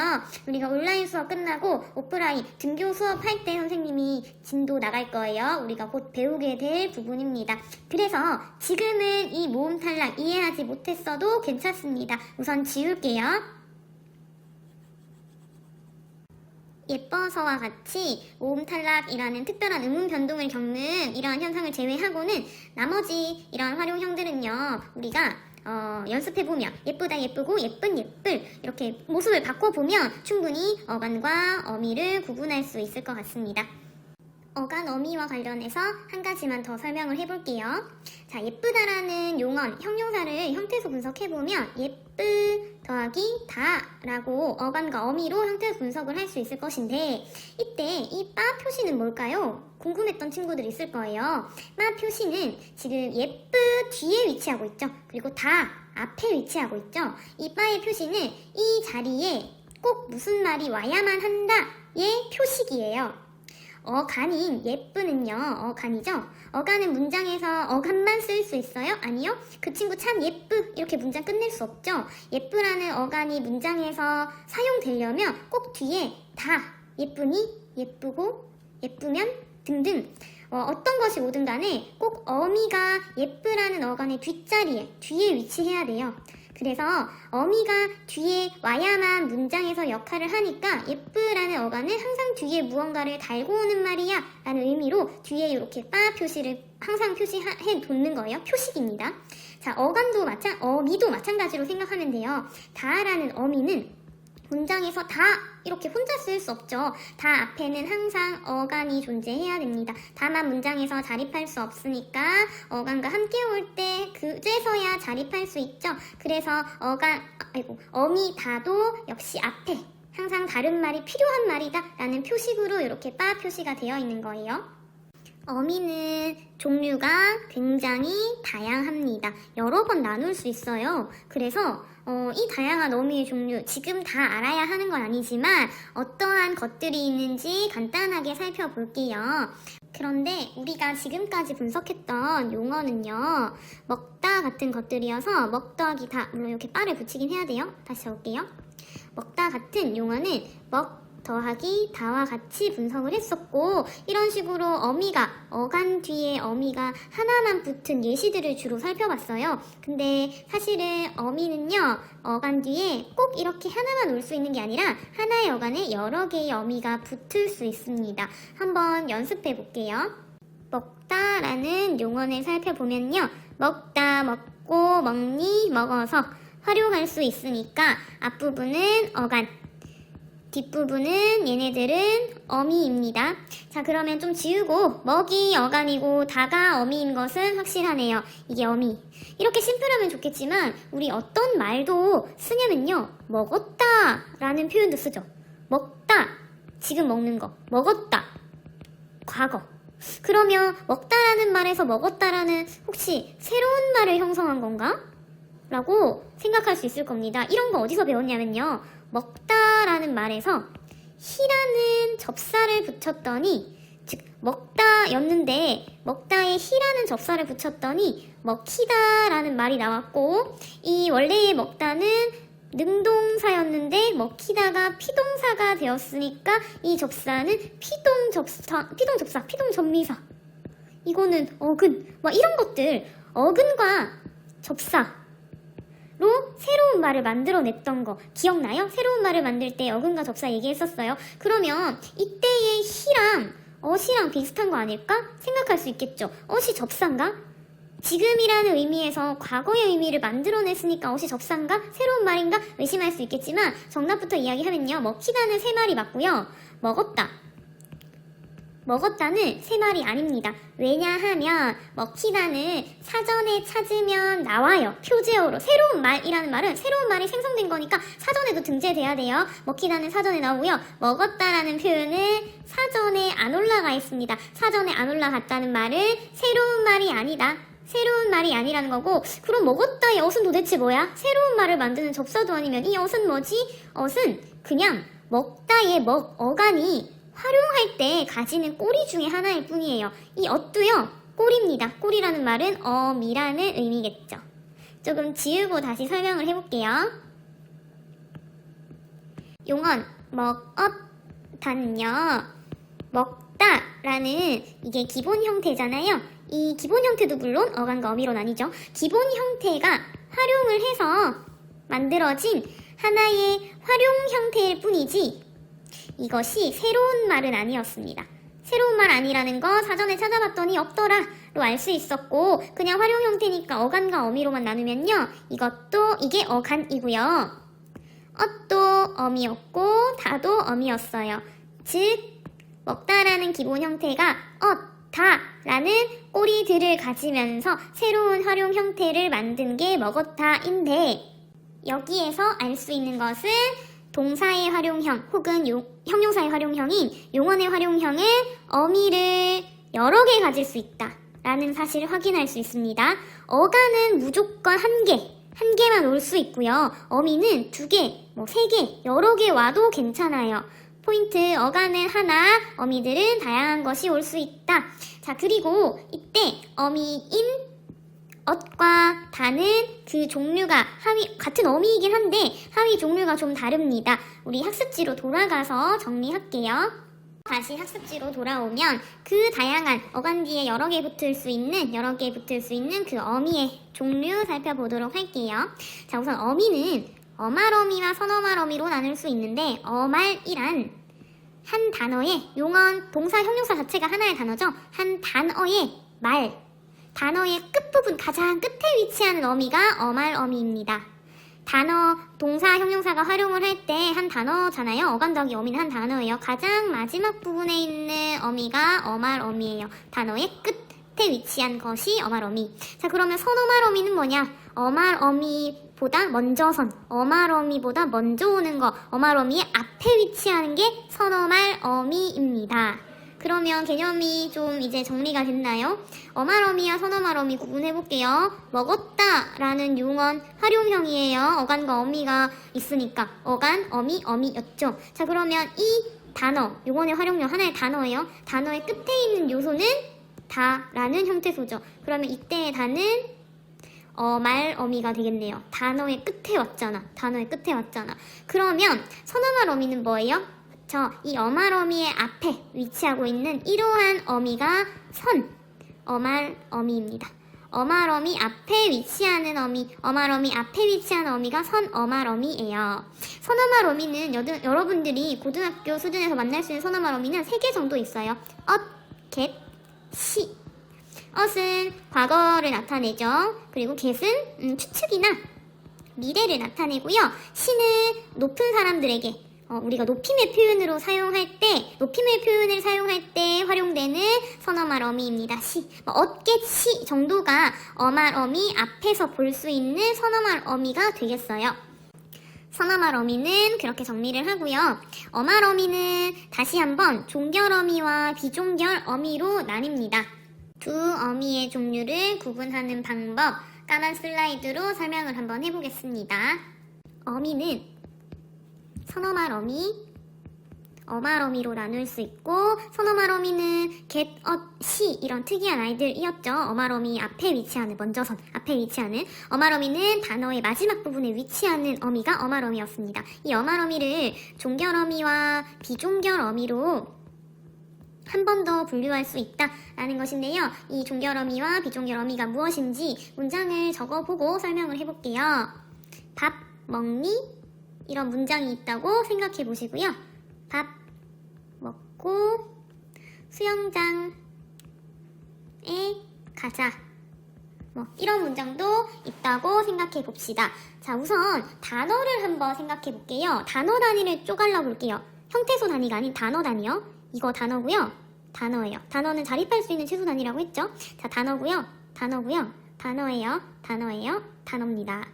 우리가 온라인 수업 끝나고 오프라인 등교 수업할 때 선생님이 진도 나갈 거예요. 우리가 곧 배우게 될 부분입니다. 그래서 지금은 이 모음 탈락 이해하지 못했어도 괜찮습니다. 우선 지울게요. 예뻐서와 같이 모음 탈락이라는 특별한 음운 변동을 겪는 이러한 현상을 제외하고는 나머지 이러한 활용형들은요, 우리가 연습해보면 예쁘다 예쁘고 예쁜 예쁠 이렇게 모습을 바꿔보면 충분히 어간과 어미를 구분할 수 있을 것 같습니다. 어간 어미와 관련해서 한 가지만 더 설명을 해볼게요. 자, 예쁘다라는 용언, 형용사를 형태에서 분석해보면 예쁘 더하기 다라고 어간과 어미로 형태 분석을 할 수 있을 것인데, 이때 이 빠 표시는 뭘까요? 궁금했던 친구들이 있을 거예요. 빠 표시는 지금 예쁘 뒤에 위치하고 있죠. 그리고 다 앞에 위치하고 있죠. 이 빠의 표시는 이 자리에 꼭 무슨 말이 와야만 한다의 표식이에요. 어간인 예쁘는요, 어간이죠? 어간은 문장에서 어간만 쓸 수 있어요? 아니요. 그 친구 참 예쁘 이렇게 문장 끝낼 수 없죠. 예쁘라는 어간이 문장에서 사용되려면 꼭 뒤에 다 예쁘니, 예쁘고, 예쁘면 등등 어떤 것이 오든 간에 꼭 어미가 예쁘라는 어간의 뒤에 위치해야 돼요. 그래서 어미가 뒤에 와야만 문장에서 역할을 하니까 예쁘라는 어간은 항상 뒤에 무언가를 달고 오는 말이야 라는 의미로 뒤에 이렇게 빠 표시를 항상 표시해 놓는 거예요. 표식입니다. 자, 어미도 마찬가지로 생각하면 돼요. 다라는 어미는 문장에서 다 이렇게 혼자 쓸 수 없죠. 다 앞에는 항상 어간이 존재해야 됩니다. 다만 문장에서 자립할 수 없으니까 어간과 함께 올 때 그제서야 자립할 수 있죠. 그래서 어미 다도 역시 앞에 항상 다른 말이 필요한 말이다 라는 표식으로 이렇게 빠 표시가 되어 있는 거예요. 어미는 종류가 굉장히 다양합니다. 여러 번 나눌 수 있어요. 그래서 이 다양한 어미의 종류, 지금 다 알아야 하는 건 아니지만 어떠한 것들이 있는지 간단하게 살펴볼게요. 그런데 우리가 지금까지 분석했던 용어는요, 먹다 같은 것들이어서 먹 더하기 다, 물론 이렇게 빠를 붙이긴 해야 돼요. 다시 적을게요. 먹다 같은 용어는 먹 더하기 다와 같이 분석을 했었고, 이런 식으로 어간 뒤에 어미가 하나만 붙은 예시들을 주로 살펴봤어요. 근데 사실은 어미는요, 어간 뒤에 꼭 이렇게 하나만 올 수 있는 게 아니라 하나의 어간에 여러 개의 어미가 붙을 수 있습니다. 한번 연습해 볼게요. 먹다라는 용어를 살펴보면요, 먹다, 먹고, 먹니, 먹어서 활용할 수 있으니까 앞부분은 어간, 뒷부분은 얘네들은 어미입니다. 자, 그러면 좀 지우고 먹이 어간이고 다가 어미인 것은 확실하네요. 이게 어미. 이렇게 심플하면 좋겠지만 우리 어떤 말도 쓰냐면요, 먹었다 라는 표현도 쓰죠. 먹다, 지금 먹는 거. 먹었다, 과거. 그러면 먹다라는 말에서 먹었다라는 혹시 새로운 말을 형성한 건가? 라고 생각할 수 있을 겁니다. 이런 거 어디서 배웠냐면요, 먹다라는 말에서 히라는 접사를 붙였더니, 즉 먹다 먹다였는데 먹다에 히라는 접사를 붙였더니 먹히다라는 말이 나왔고, 이 원래의 먹다는 능동사였는데 먹히다가 피동사가 되었으니까 이 접사는 피동접사. 이거는 어근, 뭐 이런 것들, 어근과 접사로 새로운 말을 만들어냈던 거 기억나요? 새로운 말을 만들 때 어근과 접사 얘기했었어요. 그러면 이때의 히랑 어시랑 비슷한 거 아닐까? 생각할 수 있겠죠. 어시 접사인가? 지금이라는 의미에서 과거의 의미를 만들어냈으니까 어시 접사인가? 새로운 말인가? 의심할 수 있겠지만 정답부터 이야기하면요. 먹히다는 세 말이 맞고요. 먹었다는 세 말이 아닙니다. 왜냐하면 먹히다는 사전에 찾으면 나와요. 표제어로. 새로운 말이라는 말은 새로운 말이 생성된 거니까 사전에도 등재돼야 돼요. 먹히다는 사전에 나오고요. 먹었다라는 표현은 사전에 안 올라가 있습니다. 사전에 안 올라갔다는 말은 새로운 말이 아니다. 새로운 말이 아니라는 거고, 그럼 먹었다의 어순 도대체 뭐야? 새로운 말을 만드는 접사도 아니면 이 어순 뭐지? 어순 그냥 먹다의 어간이 활용할 때 가지는 꼬리 중에 하나일 뿐이에요. 이 엇도요, 꼬리입니다. 꼬리라는 말은 어미라는 의미겠죠. 조금 지우고 다시 설명을 해볼게요. 용언 먹었다는요, 먹다라는 이게 기본 형태잖아요. 이 기본 형태도 물론 어간과 어미로 나뉘죠. 기본 형태가 활용을 해서 만들어진 하나의 활용 형태일 뿐이지 이것이 새로운 말은 아니었습니다. 새로운 말 아니라는 거 사전에 찾아봤더니 없더라로 알 수 있었고, 그냥 활용 형태니까 어간과 어미로만 나누면요, 이게 어간이고요. 엇도 어미였고 다도 어미였어요. 즉 먹다라는 기본 형태가 다라는 꼬리들을 가지면서 새로운 활용 형태를 만든 게 먹었다인데, 여기에서 알 수 있는 것은 동사의 활용형 혹은 형용사의 활용형인 용언의 활용형은 어미를 여러 개 가질 수 있다라는 사실을 확인할 수 있습니다. 어간은 무조건 한 개만 올 수 있고요. 어미는 2개, 3개, 여러 개 와도 괜찮아요. 포인트, 어간은 하나, 어미들은 다양한 것이 올 수 있다. 자, 그리고 이때 어미인 엇과 다는 그 종류가 같은 어미이긴 한데 하위 종류가 좀 다릅니다. 우리 학습지로 돌아가서 정리할게요. 다시 학습지로 돌아오면 그 다양한 어간 뒤에 여러 개 붙을 수 있는 그 어미의 종류 살펴보도록 할게요. 자, 우선 어미는 어말어미와 선어말어미로 나눌 수 있는데, 어말이란 한 단어의 용언, 동사, 형용사 자체가 하나의 단어죠. 한 단어의 단어의 끝부분, 가장 끝에 위치하는 어미가 어말어미입니다. 단어, 동사, 형용사가 활용을 할 때 한 단어잖아요. 어간 더하기 어미는 한 단어예요. 가장 마지막 부분에 있는 어미가 어말어미예요. 단어의 끝에 위치한 것이 어말어미. 자, 그러면 선어말어미는 뭐냐? 어말어미보다 어말어미보다 먼저 오는 거, 어말어미의 앞에 위치하는 게 선어말어미입니다. 그러면 개념이 좀 이제 정리가 됐나요? 어말어미와 선어말어미 구분해볼게요. 먹었다라는 용언 활용형이에요. 어간과 어미가 있으니까 어간, 어미, 어미였죠. 자, 그러면 이 단어, 용언의 활용형 하나의 단어예요. 단어의 끝에 있는 요소는 다라는 형태소죠. 그러면 이때의 다는 어말어미가 되겠네요. 단어의 끝에 왔잖아. 그러면 선어말어미는 뭐예요? 이 어말어미의 앞에 위치하고 있는 이러한 어미가 어말어미입니다. 어말어미 앞에 위치하는 어미가 선어말어미예요. 선어말어미는 여러분들이 고등학교 수준에서 만날 수 있는 선어말어미는 3개 정도 있어요. 엇, 겟, 시. 엇은 과거를 나타내죠. 그리고 겟은 추측이나 미래를 나타내고요. 시는 높은 사람들에게 우리가 높임의 표현을 사용할 때 활용되는 선어말어미입니다. 시, 엇겟시 정도가 어말어미 앞에서 볼 수 있는 선어말어미가 되겠어요. 선어말어미는 그렇게 정리를 하고요. 어말어미는 다시 한번 종결어미와 비종결어미로 나뉩니다. 두 어미의 종류를 구분하는 방법, 까만 슬라이드로 설명을 한번 해보겠습니다. 어미는 선어말어미, 어말어미로 나눌 수 있고, 선어말어미는 겟, 시 이런 특이한 아이들이었죠. 어말어미 앞에 위치하는, 먼저선 앞에 위치하는. 어말어미는 단어의 마지막 부분에 위치하는 어미가 어말어미였습니다. 이 어말어미를 종결어미와 비종결어미로 한 번 더 분류할 수 있다라는 것인데요. 이 종결어미와 비종결어미가 무엇인지 문장을 적어보고 설명을 해볼게요. 밥 먹니? 이런 문장이 있다고 생각해 보시고요. 밥 먹고 수영장에 가자. 이런 문장도 있다고 생각해 봅시다. 자, 우선 단어를 한번 생각해 볼게요. 단어 단위를 쪼갈라 볼게요. 형태소 단위가 아닌 단어 단위요. 이거 단어고요. 단어예요. 단어는 자립할 수 있는 최소 단위라고 했죠. 자, 단어고요. 단어고요. 단어예요. 단어예요. 단어입니다.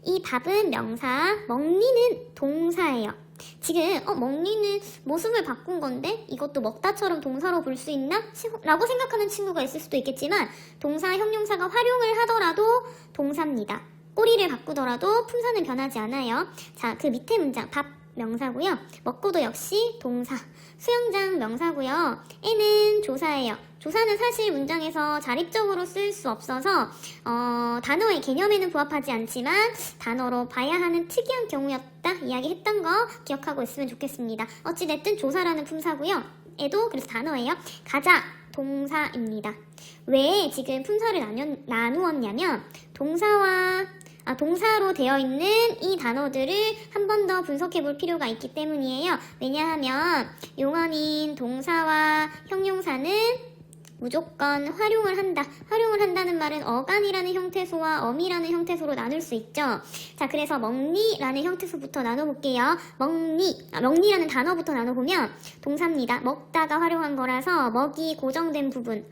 이 밥은 명사, 먹니는 동사예요. 지금 먹니는 모습을 바꾼 건데 이것도 먹다처럼 동사로 볼 수 있나? 라고 생각하는 친구가 있을 수도 있겠지만 동사, 형용사가 활용을 하더라도 동사입니다. 꼬리를 바꾸더라도 품사는 변하지 않아요. 자, 그 밑에 문장 밥 명사고요. 먹고도 역시 동사. 수영장 명사고요. 애는 조사예요. 조사는 사실 문장에서 자립적으로 쓸 수 없어서 단어의 개념에는 부합하지 않지만 단어로 봐야 하는 특이한 경우였다 이야기했던 거 기억하고 있으면 좋겠습니다. 어찌됐든 조사라는 품사고요. 애도 그래서 단어예요. 가자 동사입니다. 왜 지금 품사를 나누었냐면 동사로 되어 있는 이 단어들을 한 번 더 분석해 볼 필요가 있기 때문이에요. 왜냐하면 용언인 동사와 형용사는 무조건 활용을 한다. 활용을 한다는 말은 어간이라는 형태소와 어미라는 형태소로 나눌 수 있죠. 자, 그래서 먹니라는 형태소부터 나눠볼게요. 먹니라는 단어부터 나눠보면 동사입니다. 먹다가 활용한 거라서 먹이 고정된 부분,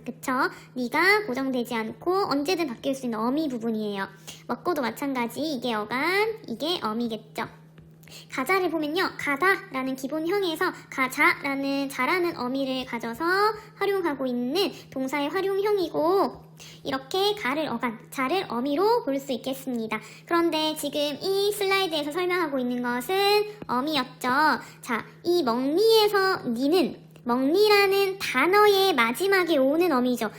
그쵸? 니가 고정되지 않고 언제든 바뀔 수 있는 어미 부분이에요. 먹고도 마찬가지. 이게 어간, 이게 어미겠죠. 가자를 보면요. 가다라는 기본형에서 가자라는 자라는 어미를 가져서 활용하고 있는 동사의 활용형이고 이렇게 가를 어간, 자를 어미로 볼 수 있겠습니다. 그런데 지금 이 슬라이드에서 설명하고 있는 것은 어미였죠. 자, 이 먹니에서 니는 먹니라는 단어의 마지막에 오는 어미죠.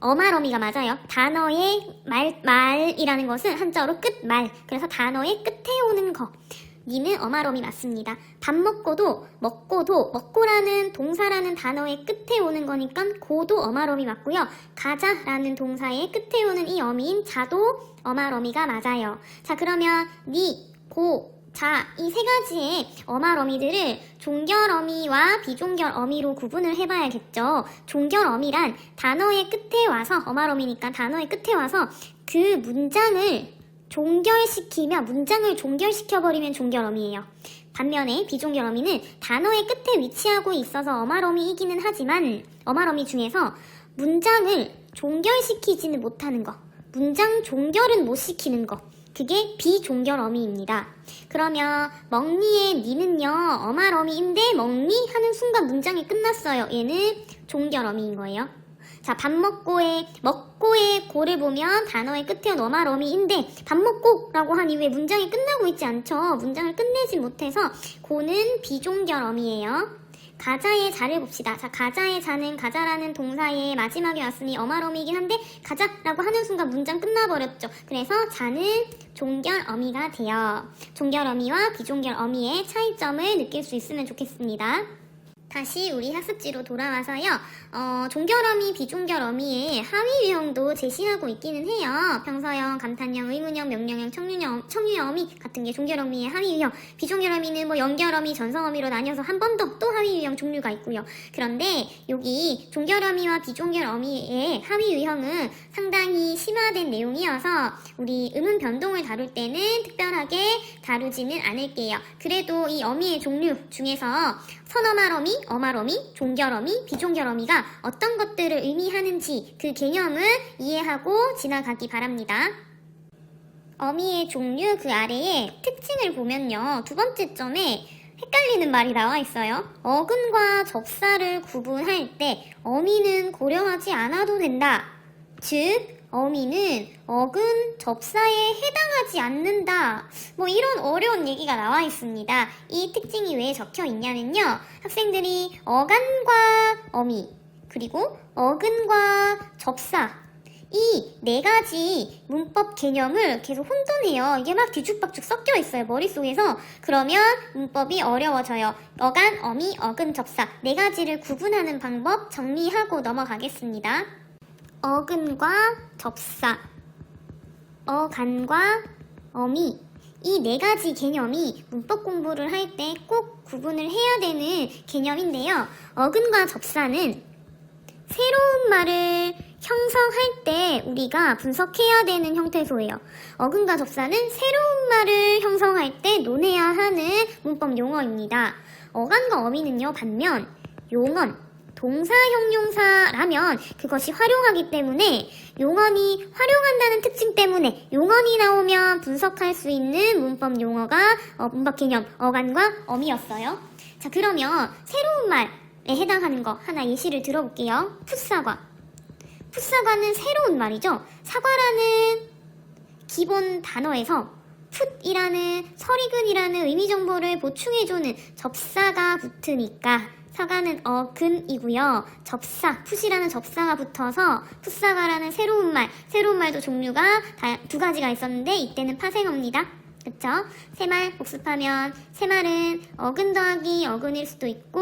어말어미가 맞아요. 단어의 말이라는 것은 한자어로 끝말. 그래서 단어의 끝에 오는 거. 니는 어말어미 맞습니다. 밥 먹고라는 동사라는 단어의 끝에 오는 거니까 고도 어말어미 맞고요. 가자라는 동사의 끝에 오는 이 어미인 자도 어말어미가 맞아요. 자, 그러면 니, 고, 자, 이 세 가지의 어말어미들을 종결어미와 비종결어미로 구분을 해봐야겠죠. 종결어미란 단어의 끝에 와서, 어말어미니까 단어의 끝에 와서 그 문장을 종결시키며 문장을 종결시켜버리면 종결어미예요. 반면에 비종결어미는 단어의 끝에 위치하고 있어서 어말어미이기는 하지만 어말어미 중에서 문장을 종결시키지는 못하는 거, 문장 종결은 못 시키는 거, 그게 비종결어미입니다. 그러면 먹니의 니는요 어말어미인데 먹니 하는 순간 문장이 끝났어요. 얘는 종결어미인 거예요. 자, 밥 먹고의 고를 보면 단어의 끝에 온 어말어미인데 밥 먹고라고 한 이후에 문장이 끝나고 있지 않죠. 문장을 끝내지 못해서 고는 비종결어미예요. 가자의 자를 봅시다. 자, 가자의 자는 가자라는 동사의 마지막에 왔으니 어말어미이긴 한데 가자라고 하는 순간 문장 끝나버렸죠. 그래서 자는 종결어미가 돼요. 종결어미와 비종결어미의 차이점을 느낄 수 있으면 좋겠습니다. 다시 우리 학습지로 돌아와서요. 종결어미, 비종결어미의 하위 유형도 제시하고 있기는 해요. 평서형, 감탄형, 의문형, 명령형, 청유형어미 같은 게 종결어미의 하위 유형. 비종결어미는 연결어미, 전성어미로 나뉘어서 한 번 더 또 하위 유형 종류가 있고요. 그런데 여기 종결어미와 비종결어미의 하위 유형은 상당히 심화된 내용이어서 우리 음운 변동을 다룰 때는 특별하게 다루지는 않을게요. 그래도 이 어미의 종류 중에서 선어말어미, 어말어미, 종결어미, 비종결어미가 어떤 것들을 의미하는지 그 개념을 이해하고 지나가기 바랍니다. 어미의 종류 그 아래에 특징을 보면요. 두 번째 점에 헷갈리는 말이 나와 있어요. 어근과 접사를 구분할 때 어미는 고려하지 않아도 된다. 즉, 어미는 어근 접사에 해당하지 않는다. 뭐 이런 어려운 얘기가 나와 있습니다. 이 특징이 왜 적혀 있냐면요. 학생들이 어간과 어미, 그리고 어근과 접사, 이 네 가지 문법 개념을 계속 혼돈해요. 이게 막 뒤죽박죽 섞여 있어요, 머릿속에서. 그러면 문법이 어려워져요. 어간, 어미, 어근, 접사 네 가지를 구분하는 방법 정리하고 넘어가겠습니다. 어근과 접사, 어간과 어미, 이 네 가지 개념이 문법 공부를 할 때 꼭 구분을 해야 되는 개념인데요. 어근과 접사는 새로운 말을 형성할 때 우리가 분석해야 되는 형태소예요. 어근과 접사는 새로운 말을 형성할 때 논해야 하는 문법 용어입니다. 어간과 어미는요, 반면 용언, 동사 형용사라면 그것이 활용하기 때문에 용언이 활용한다는 특징 때문에 용언이 나오면 분석할 수 있는 문법 용어가 문법 개념 어간과 어미였어요. 자, 그러면 새로운 말에 해당하는 거 하나 예시를 들어볼게요. 풋사과. 풋사과는 새로운 말이죠. 사과라는 기본 단어에서 풋이라는 서리근이라는 의미 정보를 보충해주는 접사가 붙으니까 사과는 어근이고요. 접사, 풋이라는 접사가 붙어서 풋사과라는 새로운 말도 종류가 두 가지가 있었는데 이때는 파생어입니다. 그쵸? 새말 복습하면 새말은 어근 더하기 어근일 수도 있고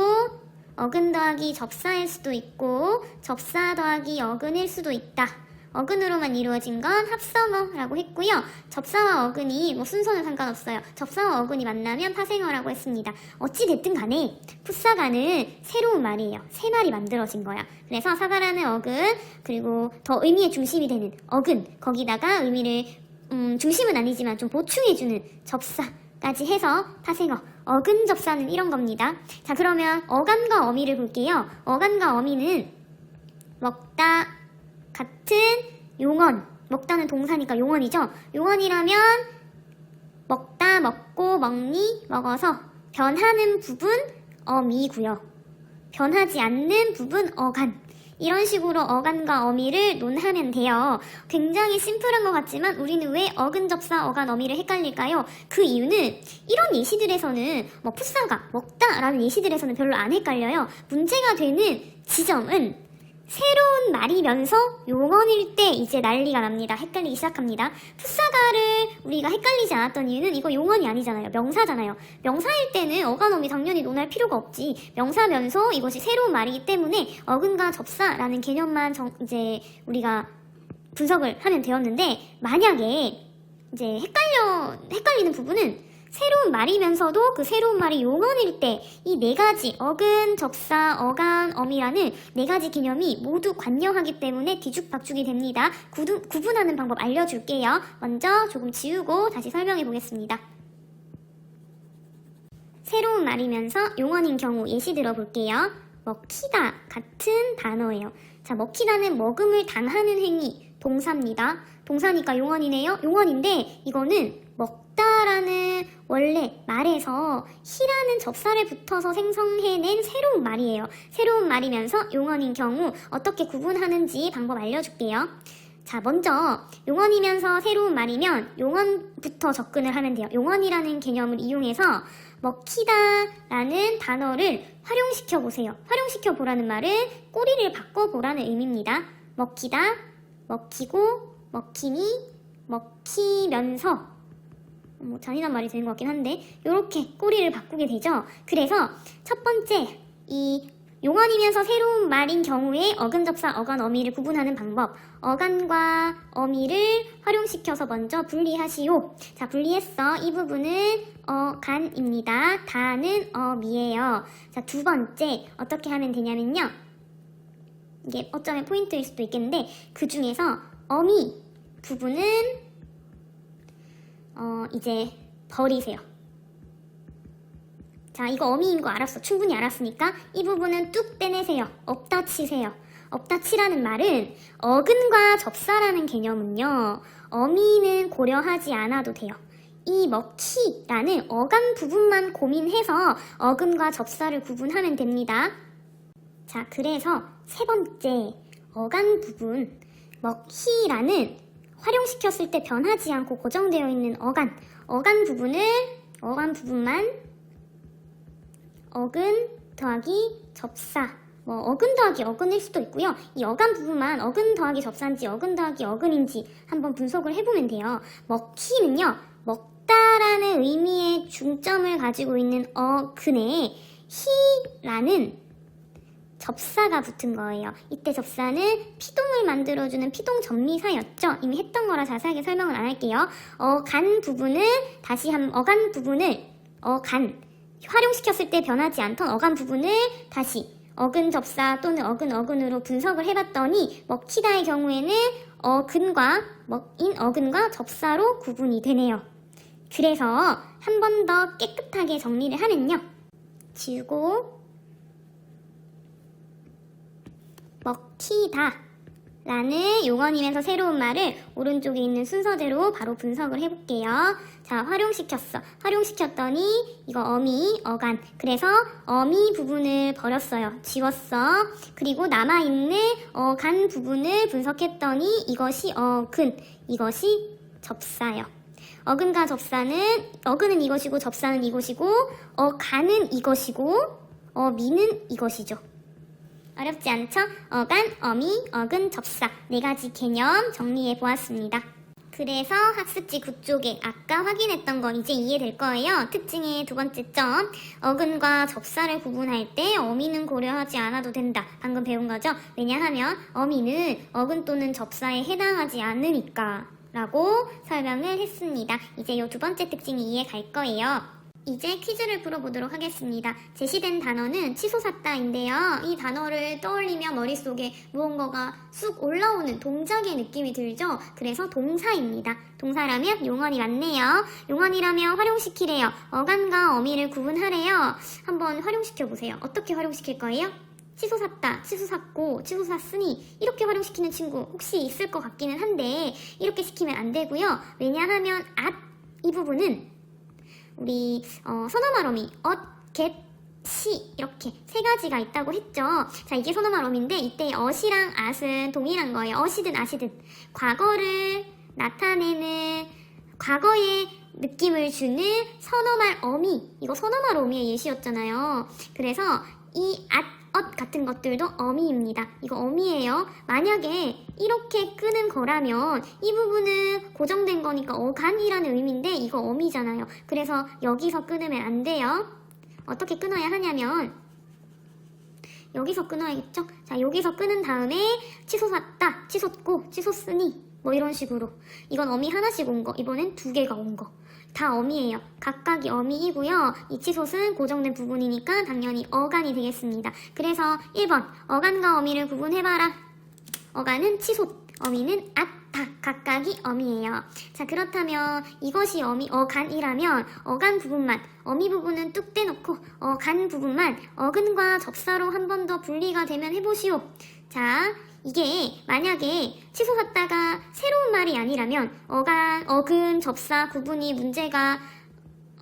어근 더하기 접사일 수도 있고 접사 더하기 어근일 수도 있다. 어근으로만 이루어진 건 합성어라고 했고요. 접사와 어근이 순서는 상관없어요. 접사와 어근이 만나면 파생어라고 했습니다. 어찌됐든 간에 풋사과는 새로운 말이에요. 새 말이 만들어진 거야. 그래서 사과라는 어근, 그리고 더 의미의 중심이 되는 어근, 거기다가 의미를 중심은 아니지만 좀 보충해주는 접사까지 해서 파생어, 어근 접사는 이런 겁니다. 자, 그러면 어간과 어미를 볼게요. 어간과 어미는 먹다 같은 용언, 먹다는 동사니까 용언이죠. 용언이라면 먹다, 먹고, 먹니, 먹어서 변하는 부분 어미고요. 변하지 않는 부분 어간. 이런 식으로 어간과 어미를 논하면 돼요. 굉장히 심플한 것 같지만 우리는 왜 어근, 접사, 어간, 어미를 헷갈릴까요? 그 이유는 이런 예시들에서는 풋사과, 먹다라는 예시들에서는 별로 안 헷갈려요. 문제가 되는 지점은 새로운 말이면서 용언일 때 이제 난리가 납니다. 헷갈리기 시작합니다. 풋사과를 우리가 헷갈리지 않았던 이유는 이거 용언이 아니잖아요. 명사잖아요. 명사일 때는 어간어미 당연히 논할 필요가 없지. 명사면서 이것이 새로운 말이기 때문에 어근과 접사라는 개념만 이제 우리가 분석을 하면 되었는데, 만약에 이제 헷갈리는 부분은 새로운 말이면서도 그 새로운 말이 용언일 때 이 네 가지 어근, 접사, 어간, 어미라는 네 가지 개념이 모두 관여하기 때문에 뒤죽박죽이 됩니다. 구분하는 방법 알려줄게요. 먼저 조금 지우고 다시 설명해 보겠습니다. 새로운 말이면서 용언인 경우 예시 들어볼게요. 먹히다 같은 단어예요. 자, 먹히다는 먹음을 당하는 행위, 동사입니다. 동사니까 용언이네요. 용언인데 이거는 먹다라는 원래 말에서 히라는 접사를 붙어서 생성해낸 새로운 말이에요. 새로운 말이면서 용언인 경우 어떻게 구분하는지 방법 알려줄게요. 자, 먼저 용언이면서 새로운 말이면 용언부터 접근을 하면 돼요. 용언이라는 개념을 이용해서 먹히다라는 단어를 활용시켜 보세요. 활용시켜 보라는 말은 꼬리를 바꿔보라는 의미입니다. 먹히다, 먹히고, 먹히니, 먹히면서, 잔인한 말이 되는 것 같긴 한데 이렇게 꼬리를 바꾸게 되죠. 그래서 첫 번째, 이 용언이면서 새로운 말인 경우에 어근, 접사, 어간, 어미를 구분하는 방법, 어간과 어미를 활용시켜서 먼저 분리하시오. 자, 분리했어. 이 부분은 어간입니다. 다는 어미예요. 자, 두 번째 어떻게 하면 되냐면요, 이게 어쩌면 포인트일 수도 있겠는데 그 중에서 어미 부분은 이제 버리세요. 자, 이거 어미인 거 알았어. 충분히 알았으니까 이 부분은 뚝 빼내세요. 없다 치세요. 없다 치라는 말은 어근과 접사라는 개념은요, 어미는 고려하지 않아도 돼요. 이 먹히라는 어간 부분만 고민해서 어근과 접사를 구분하면 됩니다. 자, 그래서 세 번째 어간 부분, 먹히라는 활용시켰을 때 변하지 않고 고정되어 있는 어간 부분만 어근 더하기 접사, 어근 더하기 어근일 수도 있고요. 이 어간 부분만 어근 더하기 접사인지 어근 더하기 어근인지 한번 분석을 해보면 돼요. 먹히는요, 먹다라는 의미의 중점을 가지고 있는 어근에 히라는 접사가 붙은 거예요. 이때 접사는 피동을 만들어주는 피동 전미사였죠. 이미 했던 거라 자세하게 설명은 안 할게요. 어간 부분을 활용시켰을 때 변하지 않던 어간 부분을 다시 어근 접사 또는 어근으로 분석을 해봤더니 먹히다의 경우에는 먹인 어근과 접사로 구분이 되네요. 그래서 한 번 더 깨끗하게 정리를 하면요. 지우고 먹히다 라는 용언이면서 새로운 말을 오른쪽에 있는 순서대로 바로 분석을 해볼게요. 자, 활용시켰더니 이거 어미, 어간. 그래서 어미 부분을 버렸어요. 지웠어. 그리고 남아있는 어간 부분을 분석했더니 이것이 어근, 이것이 접사요. 어근과 접사는, 어근은 이것이고 접사는 이것이고 어간은 이것이고 어미는 이것이죠. 어렵지 않죠? 어간, 어미, 어근, 접사 4가지 개념 정리해 보았습니다. 그래서 학습지 9쪽에 아까 확인했던 건 이제 이해될 거예요. 특징의 2번째 점, 어근과 접사를 구분할 때 어미는 고려하지 않아도 된다. 방금 배운 거죠? 왜냐하면 어미는 어근 또는 접사에 해당하지 않으니까 라고 설명을 했습니다. 이제 이 2번째 특징이 이해 갈 거예요. 이제 퀴즈를 풀어보도록 하겠습니다. 제시된 단어는 치솟았다인데요. 이 단어를 떠올리면 머릿속에 무언가가 쑥 올라오는 동작의 느낌이 들죠? 그래서 동사입니다. 동사라면 용언이 맞네요. 용언이라면 활용시키래요. 어간과 어미를 구분하래요. 한번 활용시켜보세요. 어떻게 활용시킬 거예요? 치솟았다, 치솟았고, 치솟았으니 이렇게 활용시키는 친구 혹시 있을 것 같기는 한데 이렇게 시키면 안 되고요. 왜냐하면 이 부분은 우리 선어말 어미 시 이렇게 3가지가 있다고 했죠. 자, 이게 선어말 어미인데 이때 어시랑 앗은 동일한 거예요. 어시든 아시든 과거를 나타내는 과거의 느낌을 주는 선어말 어미, 이거 선어말 어미의 예시였잖아요. 그래서 이 같은 것들도 어미입니다. 이거 어미예요. 만약에 이렇게 끄는 거라면 이 부분은 고정된 거니까 어간이라는 의미인데 이거 어미잖아요. 그래서 여기서 끊으면 안 돼요. 어떻게 끊어야 하냐면 여기서 끊어야겠죠? 자, 여기서 끊은 다음에 치솟았다, 치솟고, 치솟으니 이런 식으로. 이건 어미 하나씩 온 거, 이번엔 2개가 온 거. 다 어미예요. 각각이 어미이고요. 이 치솟은 고정된 부분이니까 당연히 어간이 되겠습니다. 그래서 1번 어간과 어미를 구분해봐라. 어간은 치솟, 어미는 각각이 어미예요. 자, 그렇다면 이것이 어간이라면 어간 부분만, 어미 부분은 뚝 떼놓고 어간 부분만 어근과 접사로 한 번 더 분리가 되면 해보시오. 자, 이게 만약에 치솟았다가 새로운 말이 아니라면 어근, 접사 구분이 문제가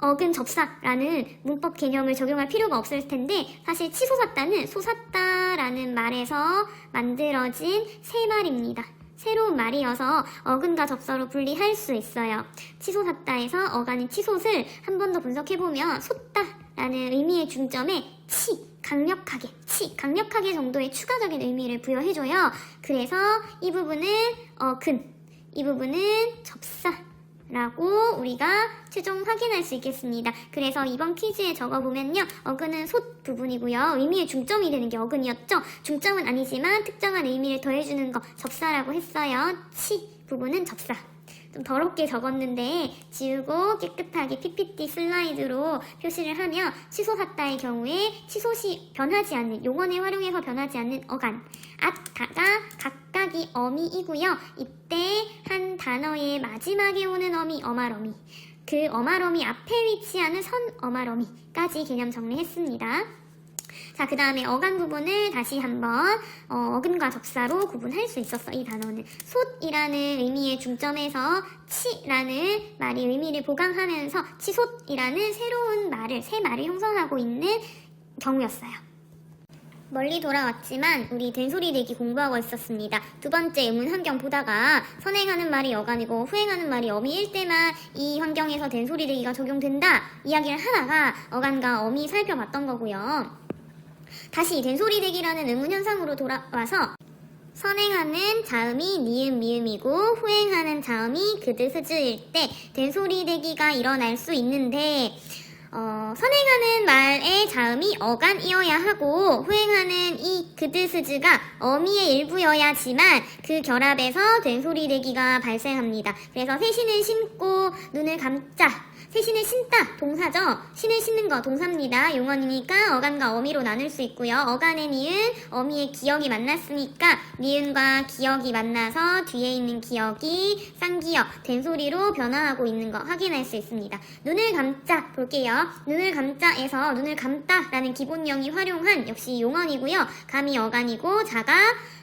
어근, 접사라는 문법 개념을 적용할 필요가 없을 텐데 사실 치솟았다는 솟았다라는 말에서 만들어진 새 말입니다. 새로운 말이어서 어근과 접사로 분리할 수 있어요. 치솟았다에서 어간인 치솟을 한 번 더 분석해보면 솟다라는 의미의 중점에 강력하게 정도의 추가적인 의미를 부여해줘요. 그래서 이 부분은 어근, 이 부분은 접사라고 우리가 최종 확인할 수 있겠습니다. 그래서 이번 퀴즈에 적어보면요. 어근은 솟 부분이고요. 의미의 중점이 되는 게 어근이었죠. 중점은 아니지만 특정한 의미를 더해주는 거 접사라고 했어요. 부분은 접사. 좀 더럽게 적었는데 지우고 깨끗하게 PPT 슬라이드로 표시를 하면 치솟았다의 경우에 치솟이 변하지 않는, 용언을 활용해서 변하지 않는 어간, 각각이 어미이고요. 이때 한 단어의 마지막에 오는 어미, 어말어미, 그 어말어미 앞에 위치하는 선어말어미까지 개념 정리했습니다. 자, 그 다음에 어간 부분을 다시 한번 어근과 접사로 구분할 수 있었어. 이 단어는 솟이라는 의미의 중점에서 치라는 말이 의미를 보강하면서 치솟이라는 새로운 말을, 새 말을 형성하고 있는 경우였어요. 멀리 돌아왔지만 우리 된소리대기 공부하고 있었습니다. 두 번째 의문 환경 보다가 선행하는 말이 여간이고 후행하는 말이 어미일 때만 이 환경에서 된소리대기가 적용된다 이야기를 하다가 어간과 어미 살펴봤던 거고요. 다시 된소리대기라는 의문 현상으로 돌아와서 선행하는 자음이 니은 미음이고 후행하는 자음이 그드 스즈일 때 된소리대기가 일어날 수 있는데 선행하는 말의 자음이 어간이어야 하고 후행하는 이 그드스즈가 어미의 일부여야지만 그 결합에서 된소리대기가 발생합니다. 그래서 새신을 신고 눈을 감자 새신을 신다 동사죠. 신을 신는 거 동사입니다. 용언이니까 어간과 어미로 나눌 수 있고요. 어간의 니은 어미의 기역이 만났으니까 니은과 기역이 만나서 뒤에 있는 기역이 쌍기역 된소리로 변화하고 있는 거 확인할 수 있습니다. 눈을 감자 볼게요. 눈을 감자에서 눈을 감다라는 기본형이 활용한 역시 용언이고요. 감이 어간이고 자가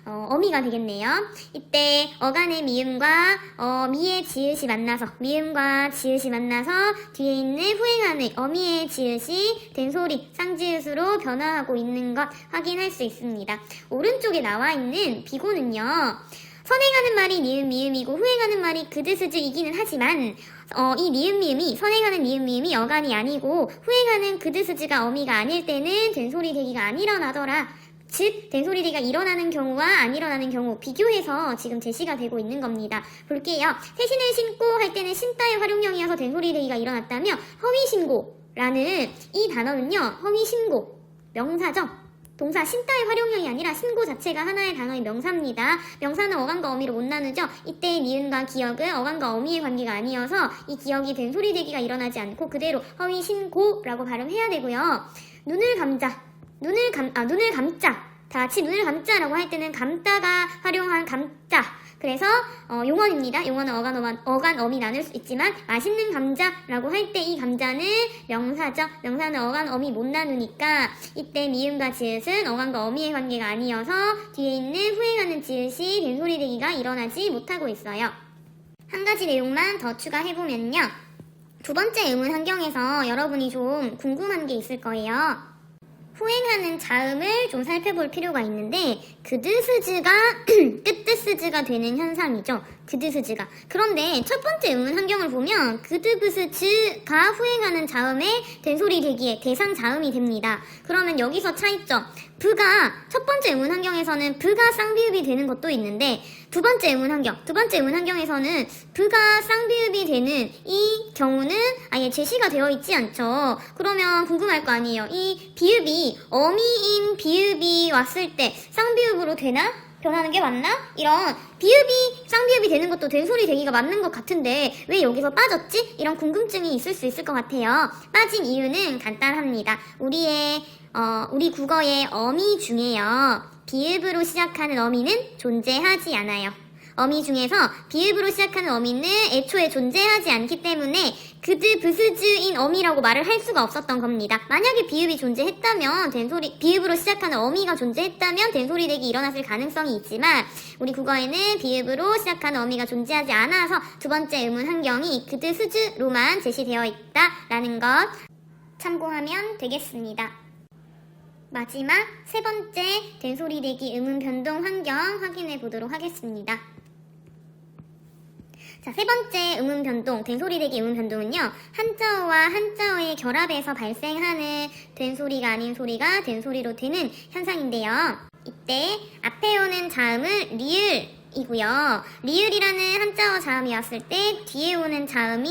어미가 되겠네요. 이때 어간의 미음과 미의 지읒이 만나서 미음과 지읒이 만나서 뒤에 있는 후행하는 어미의 지읒이 된소리 쌍지읒으로 변화하고 있는 것 확인할 수 있습니다. 오른쪽에 나와 있는 비고는요. 선행하는 말이 니은 미음이고 후행하는 말이 그드스즈이기는 하지만 이 니은 미음이 선행하는 니은 미음이 어간이 아니고 후행하는 그드스즈가 어미가 아닐 때는 된소리 대기가 안 일어나더라. 즉 된소리대기가 일어나는 경우와 안 일어나는 경우 비교해서 지금 제시가 되고 있는 겁니다. 볼게요. 새신을 신고 할 때는 신다의 활용형이어서 된소리대기가 일어났다며 허위신고라는 이 단어는요. 허위신고 명사죠. 동사 신다의 활용형이 아니라 신고 자체가 하나의 단어의 명사입니다. 명사는 어간과 어미로 못 나누죠. 이때 니은과 기역은 어간과 어미의 관계가 아니어서 이 기역이 된소리대기가 일어나지 않고 그대로 허위신고라고 발음해야 되고요. 눈을 감자 눈을 감자. 다 같이 눈을 감자라고 할 때는 감다가 활용한 감자. 그래서 용언입니다. 용언은 어간, 어미 나눌 수 있지만 맛있는 감자라고 할 때 이 감자는 명사죠. 명사는 어간, 어미 못 나누니까 이때 미음과 지읒은 어간과 어미의 관계가 아니어서 뒤에 있는 후행하는 지읒이 된소리대기가 일어나지 못하고 있어요. 한 가지 내용만 더 추가해보면요. 두 번째 의문 환경에서 여러분이 좀 궁금한 게 있을 거예요. 후행하는 자음을 좀 살펴볼 필요가 있는데 그드스즈가 끄뜨스즈가 되는 현상이죠. 그드스즈가. 그런데 첫 번째 의문 환경을 보면 그드브스즈가 후행하는 자음의 된소리 대기의 대상 자음이 됩니다. 그러면 여기서 차이점. 부가 첫 번째 의문 환경에서는 부가 쌍비읍이 되는 것도 있는데 두 번째 의문 환경에서는 부가 쌍비읍이 되는 이 경우는 아예 제시가 되어 있지 않죠. 그러면 궁금할 거 아니에요. 이 비읍이 어미인 비읍이 왔을 때 쌍비읍으로 되나? 변하는 게 맞나? 이런 비읍이 쌍비읍이 되는 것도 된소리 되기가 맞는 것 같은데 왜 여기서 빠졌지? 이런 궁금증이 있을 수 있을 것 같아요. 빠진 이유는 간단합니다. 우리 국어의 어미 중에요. 비읍으로 시작하는 어미는 존재하지 않아요. 어미 중에서 비읍으로 시작하는 어미는 애초에 존재하지 않기 때문에 그드 브스즈인 어미라고 말을 할 수가 없었던 겁니다. 만약에 비읍이 존재했다면 비읍으로 시작하는 어미가 존재했다면 된소리대기 일어났을 가능성이 있지만 우리 국어에는 비읍으로 시작하는 어미가 존재하지 않아서 두 번째 의문 환경이 그드 스즈로만 제시되어 있다라는 것 참고하면 되겠습니다. 마지막 세 번째 된소리대기 의문 변동 환경 확인해 보도록 하겠습니다. 자, 세 번째 음운 변동, 된소리대기 음운 변동은요. 한자어와 한자어의 결합에서 발생하는 된소리가 아닌 소리가 된소리로 되는 현상인데요. 이때 앞에 오는 자음은 리을이고요. 리을이라는 한자어 자음이 왔을 때 뒤에 오는 자음이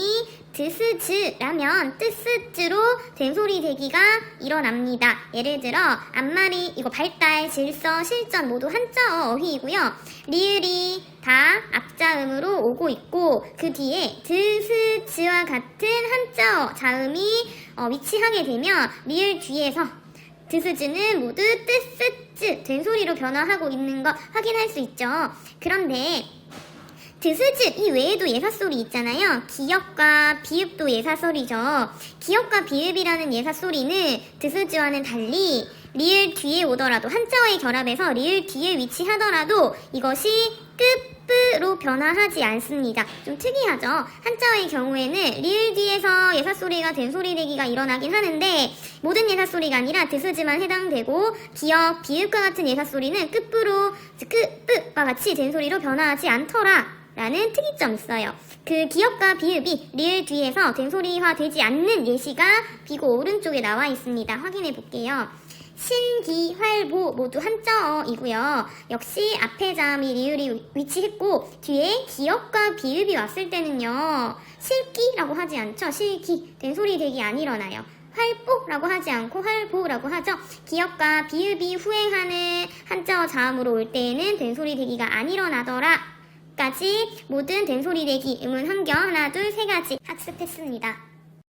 드스즈라면 뜨스즈로 된소리 대기가 일어납니다. 예를 들어 앞말이 이거 발달, 질서, 실전 모두 한자어 어휘이고요. 리을이 다 앞자음으로 오고 있고 그 뒤에 드스즈와 같은 한자어 자음이 위치하게 되면 리을 뒤에서 드스즈는 모두 뜨스즈 된소리로 변화하고 있는 것 확인할 수 있죠. 그런데 드스즈 이 외에도 예사소리 있잖아요. 기역과 비읍도 예사소리죠. 기역과 비읍이라는 예사소리는 드스즈와는 달리 리을 뒤에 오더라도 한자어의 결합에서 리을 뒤에 위치하더라도 이것이 뜨로 변화하지 않습니다. 좀 특이하죠? 한자어의 경우에는 리을 뒤에서 예사소리가 된소리 대기가 일어나긴 하는데 모든 예사소리가 아니라 드스지만 해당되고 기역, 비읍과 같은 예사소리는 끝부로 뿌과 같이 된소리로 변화하지 않더라 라는 특이점이 있어요. 그 기역과 비읍이 리을 뒤에서 된소리화 되지 않는 예시가 비고 오른쪽에 나와 있습니다. 확인해 볼게요. 신기, 활보 모두 한자어이고요. 역시 앞에 자음이 리을이 위치했고 뒤에 기역과 비읍이 왔을 때는요. 실기라고 하지 않죠. 실기, 된소리 대기 안 일어나요. 활보라고 하지 않고 활보라고 하죠. 기역과 비읍이 후행하는 한자어 자음으로 올 때에는 된소리 대기가 안 일어나더라 까지 모든 된소리 대기, 음운, 함경 하나, 둘, 세 가지 학습했습니다.